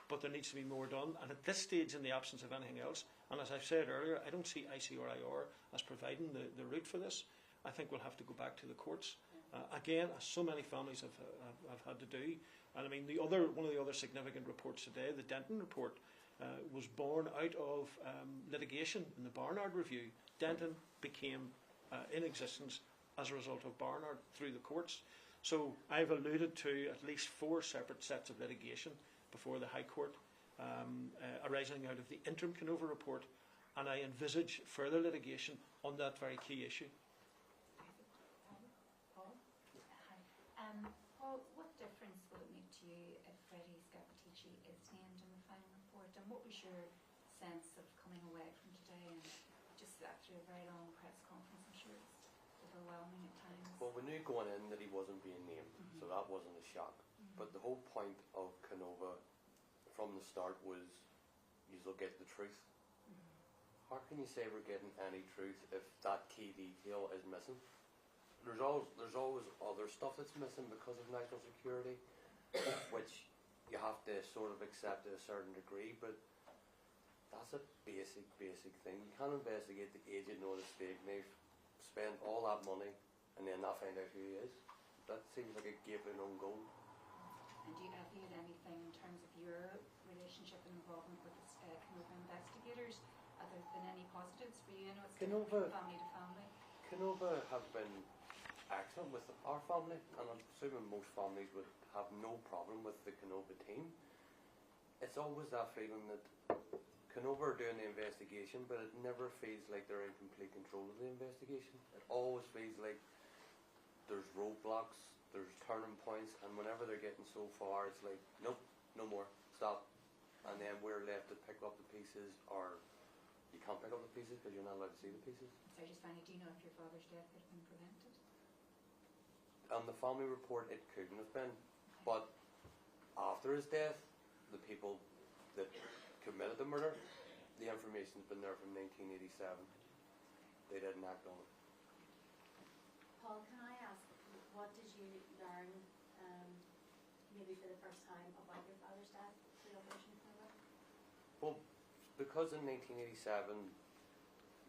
but there needs to be more done. And at this stage, in the absence of anything else, and as I've said earlier, I don't see ICRIR as providing the route for this. I think we'll have to go back to the courts. Again, as so many families have had to do. And I mean, one of the other significant reports today, the Denton report, was born out of litigation in the Barnard Review. Denton became in existence as a result of Barnard through the courts. So I've alluded to at least 4 separate sets of litigation before the High Court arising out of the interim Kenova report, and I envisage further litigation on that very key issue. Paul? Hi. Paul, what difference will it make to you if Freddie Scappaticci is named in the final what was your sense of coming away from today and just sat through a very long press conference? I'm sure it's overwhelming at times. Well, we knew going in that he wasn't being named, so that wasn't a shock. But the whole point of Kenova from the start was you'll get the truth. How can you say we're getting any truth if that key detail is missing? There's always other stuff that's missing because of national security, which you have to sort of accept to a certain degree, but that's a basic thing. You can't investigate the agent or the Stakeknife, spend all that money, and then not find out who he is. That seems like a gaping own goal. And do you have you had anything in terms of your relationship and involvement with the Kenova investigators, other than any positives for you? I know it's different from family to family. Kenova have been excellent with our family, and I'm assuming most families would have no problem with the Kenova team. It's always that feeling that Kenova are doing the investigation, but it never feels like they're in complete control of the investigation. It always feels like there's roadblocks, there's turning points, and whenever they're getting so far, it's like, nope, no more, stop. And then we're left to pick up the pieces, or you can't pick up the pieces because you're not allowed to see the pieces. So just finally, do you know if your father's death could have been prevented? On the family report, it couldn't have been, but after his death, the people that committed the murder, the information's been there from 1987. They didn't act on it. Paul, can I ask, what did you learn, maybe for the first time, about your father's death through Operation Kenova? Well, because in 1987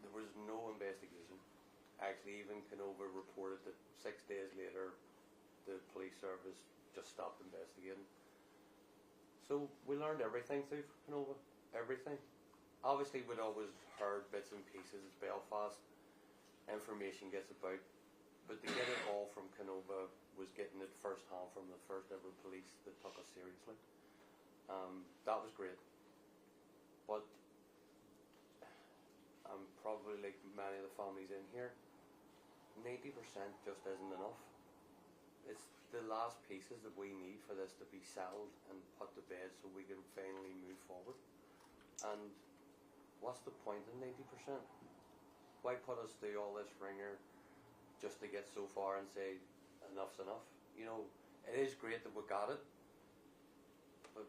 there was no investigation. Actually, even Kenova reported that 6 days later the police service just stopped investigating. So we learned everything through Kenova, everything. Obviously we'd always heard bits and pieces. It's Belfast, information gets about, but to get it all from Kenova was getting it first hand from the first ever police that took us seriously. That was great. But I'm probably like many of the families in here, 90% just isn't enough. It's the last pieces that we need for this to be settled and put to bed so we can finally move forward. And what's the point in 90%? Why put us through all this ringer just to get so far and say enough's enough? You know, it is great that we got it, but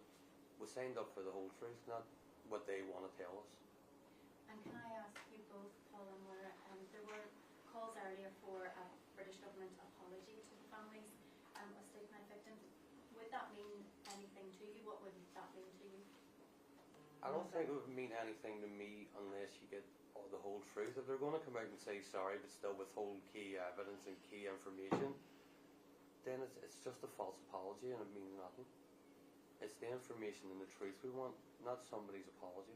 we signed up for the whole truth, not what they want to tell us. And can I ask you both, Paul and Moira, there were calls earlier for a British government apology to the families of Stakeknife victims. Would that mean anything to you? What would that mean to you? I don't think it would mean anything to me unless you get the whole truth. If they're going to come out and say sorry but still withhold key evidence and key information, then it's just a false apology and it means nothing. It's the information and the truth we want, not somebody's apology.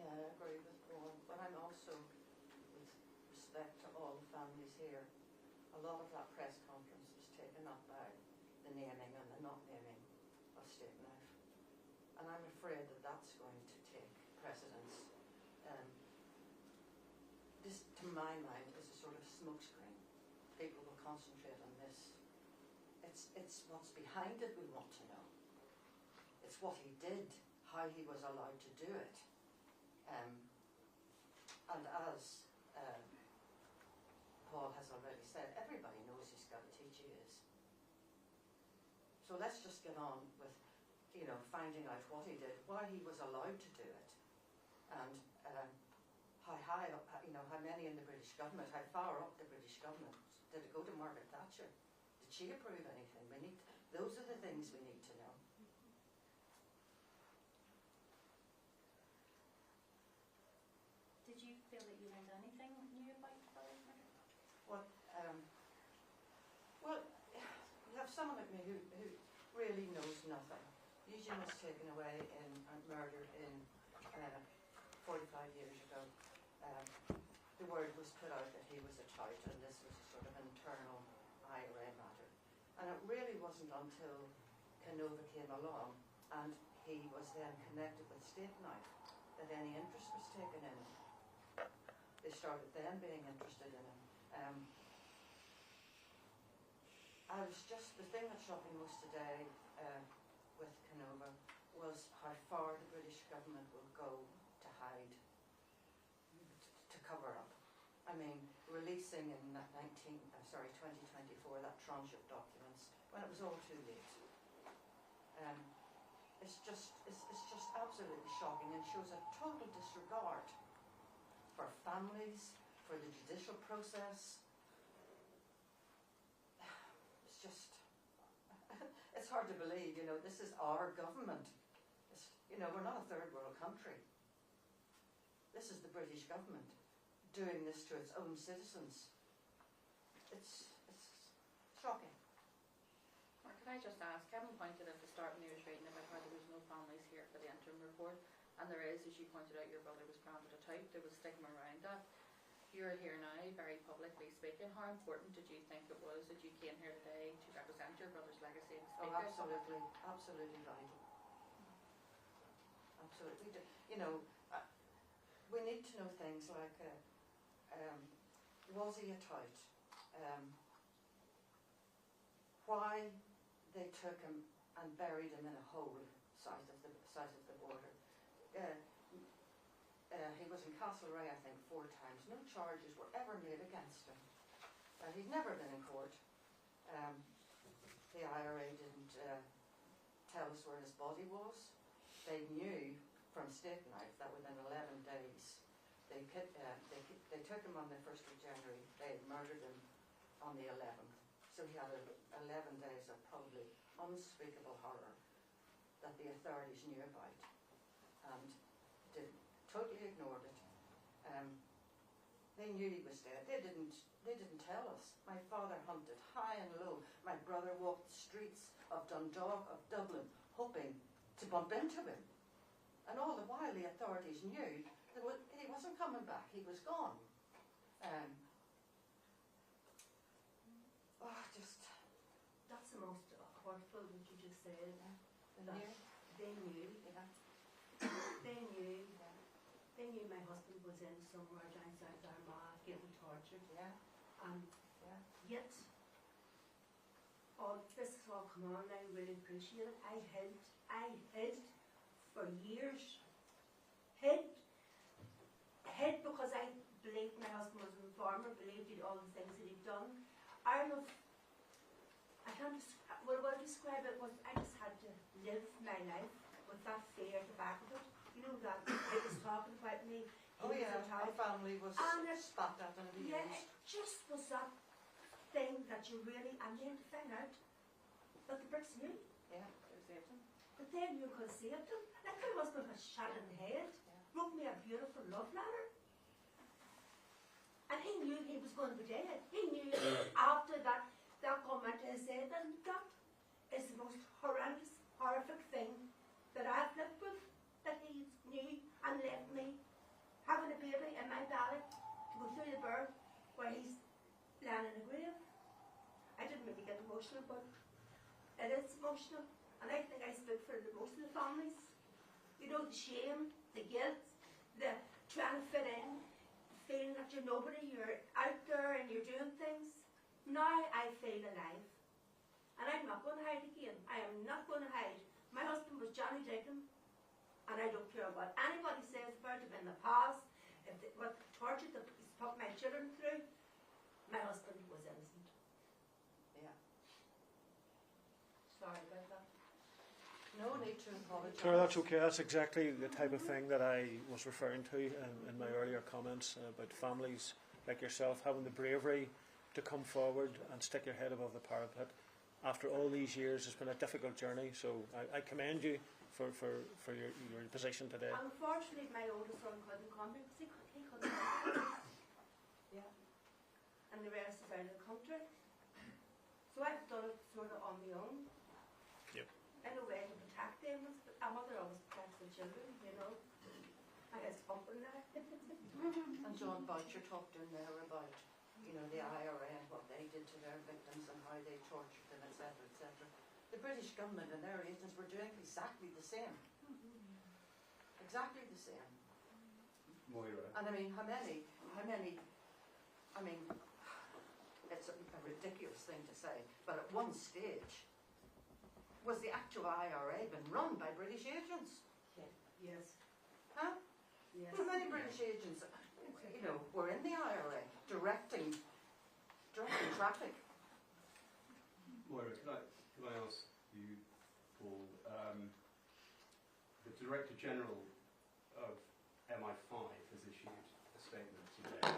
Yeah, I agree with Paul, but I'm also, with respect to all the families here, a lot of that press conference was taken up by the naming and the not naming of Stakeknife. And I'm afraid that that's going to take precedence. This, to my mind, is a sort of smokescreen. People will concentrate on this. It's what's behind it we want to know. It's what he did, how he was allowed to do it. And as Paul has already said, everybody knows who Scotty Teachy is. So let's just get on with, you know, finding out what he did, why he was allowed to do it, and how high up, you know, how many in the British government, how far up the British government. Did it go to Margaret Thatcher? Did she approve anything? Those are the things we need to know. Did you feel that you learned anything new about your father's murder? Well, you have someone like me who really knows nothing. Eugene was taken away in murder in 45 years ago. The word was put out that he was a tout, and this was a sort of internal IRA matter. And it really wasn't until Kenova came along and he was then connected with Stakeknife that any interest was taken in him. They started then being interested in him. I was just, the thing that shocked me most today with Kenova was how far the British government will go to hide, to cover up. I mean, releasing in 2024 that tranche of documents when it was all too late. It's just absolutely shocking and shows a total disregard for families, for the judicial process. It's just, it's hard to believe, you know, this is our government. You know, we're not a third world country. This is the British government doing this to its own citizens. It's shocking. Well, can I just ask, Kevin pointed at the start when he was reading about how there was no families here for the interim report, and there is, as you pointed out, your brother was branded a type, there was stigma around that. You're here now, very publicly speaking. How important did you think it was that you came here today to represent your brother's legacy and speak out? Absolutely, absolutely vital. Absolutely. You know, we need to know things like, was he a tout? Why they took him and buried him in a hole south of the border. He was in Castlereagh, I think, 4 times. No charges were ever made against him. He'd never been in court. The IRA didn't tell us where his body was. They knew from Stakeknife that within 11 days they took him on the 1st of January. They had murdered him on the 11th. So he had 11 days of probably unspeakable horror that the authorities knew about and totally ignored it. They knew he was dead. They didn't tell us. My father hunted high and low. My brother walked the streets of Dundalk, of Dublin, hoping to bump into him. And all the while the authorities knew that he wasn't coming back. He was gone. That's the most hurtful that you just said. They knew. They knew my husband was in somewhere down South Armagh getting tortured. Yet, this has all come on. I really appreciate it. I hid for years. Hid because I believed my husband was an informer, believed in all the things that he'd done. What I describe it was I just had to live my life with that fear at the back of it. You know that it was talking about me. My family was spat at and abused. Yeah, it just was that thing that you really, and then to find out that the Brits knew. Yeah, they saved him. But they knew could have saved him. Like my husband was shot in the head, wrote me a beautiful love letter. And he knew he was going to be dead. He knew after that comment I said, and that is the most horrendous, horrific thing that I've lived with, that he knew and left me having a baby in my belly to go through the birth where he's lying in a grave. I didn't really get emotional, but it is emotional, and I think I speak for most of the families. You know, the shame, the guilt, the trying to fit in, feeling that you're nobody, you're out there and you're doing things. Now I feel alive. And I'm not going to hide again. I am not going to hide. My husband was Johnny Diggin, and I don't care what anybody says about him in the past, what torture that he's put my children through. My husband was innocent. Yeah. Sorry about that. No need to apologise. Sure, that's okay. That's exactly the type of thing that I was referring to in my earlier comments about families like yourself having the bravery to come forward and stick your head above the parapet. After all these years, it's been a difficult journey, so I commend you for your position today. Unfortunately, my oldest son couldn't come because he couldn't. Yeah. And the rest is out of the country. So I've done it sort of on my own. Yep. In a way to protect them. A mother always protects the children, you know. I was pumping there. And John Boucher talked in there about, you know, the IRA and what they did to their victims and how they tortured them, etc., etc. The British government and their agents were doing exactly the same. Exactly the same. Moira. And I mean, how many, I mean, it's a ridiculous thing to say, but at one stage, was the actual IRA been run by British agents? Yes. Huh? Yes. How many British agents, were in the IRA directing traffic? Moira, can I ask you, Paul, the Director General of MI5 has issued a statement today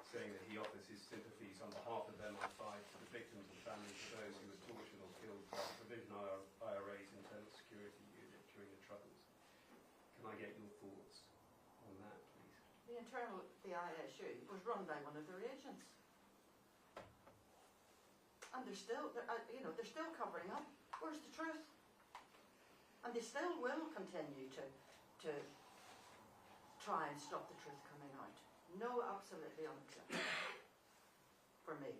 saying that he offers his sympathies on behalf of MI5 to the victims and families of those who were tortured or killed by the Provisional IRA's internal security unit during the Troubles. Can I get your thoughts on that, please? The ISU was run by one of their agents. And they're still covering up. Where's the truth? And they still will continue to try and stop the truth coming out. No, absolutely unacceptable for me.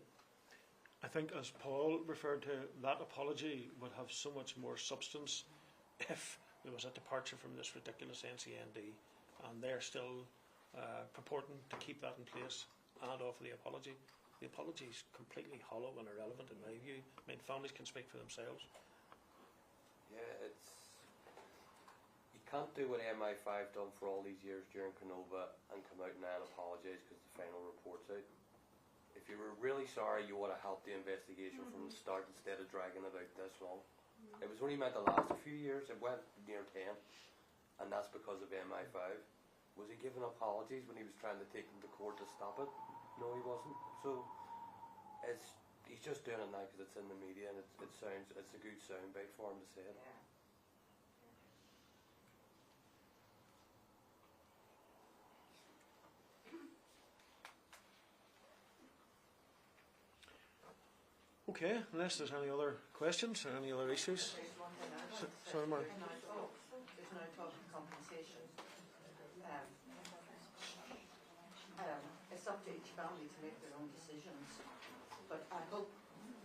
I think, as Paul referred to, that apology would have so much more substance if there was a departure from this ridiculous NCND, and they're still purporting to keep that in place and offer the apology. The apology is completely hollow and irrelevant in my view. I mean, families can speak for themselves. Yeah, you can't do what MI5 done for all these years during Kenova and come out now and apologise because the final report's out. If you were really sorry, you would have helped the investigation from the start instead of dragging it out this long. It was only meant to last a few years. It went near 10, and that's because of MI5. Was he giving apologies when he was trying to take them to court to stop it? No, he wasn't. So he's just doing it now because it's in the media and it's a good soundbite for him to say it. Yeah. Okay, unless there's any other questions or any other issues. Sorry, Mark. There's no talk of compensation. It's up to each family to make their own decisions, but I hope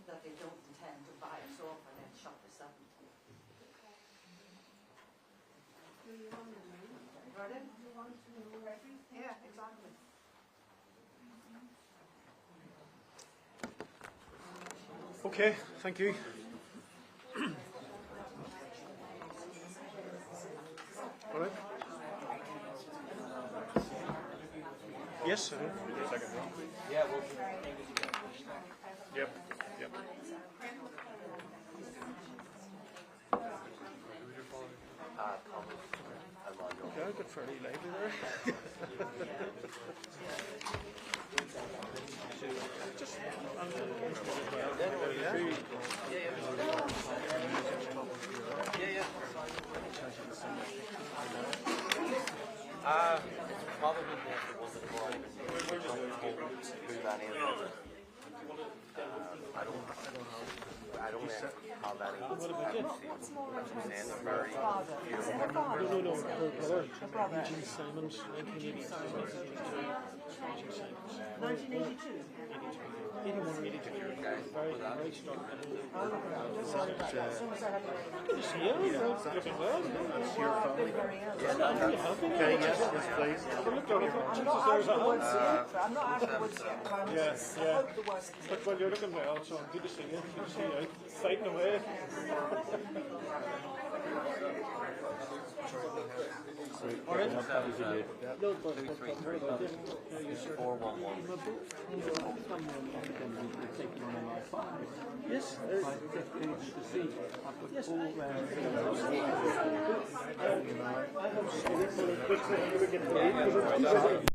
that they don't intend to buy us off and then shut this up. Do you want to know? Pardon? Do you want to know everything? Yeah, exactly. Okay, thank you. All right. Yes. Yeah, well, Yep. Yep. Okay, I got fairly lively there. Just probably the ones that were too many of them. I don't have any. I'm saying they're very few. No, her brother, Eugene Simons, 1982. 1982. 81 or 82. Very strong. Good to see you. Looking well. That's your family. Okay, yes, please. I'm not afterwards yet. Yes, yeah. But well, you're looking well, so good to see you. Good to see you. Fighting away. All right. No, but 411. yes. Yes. I have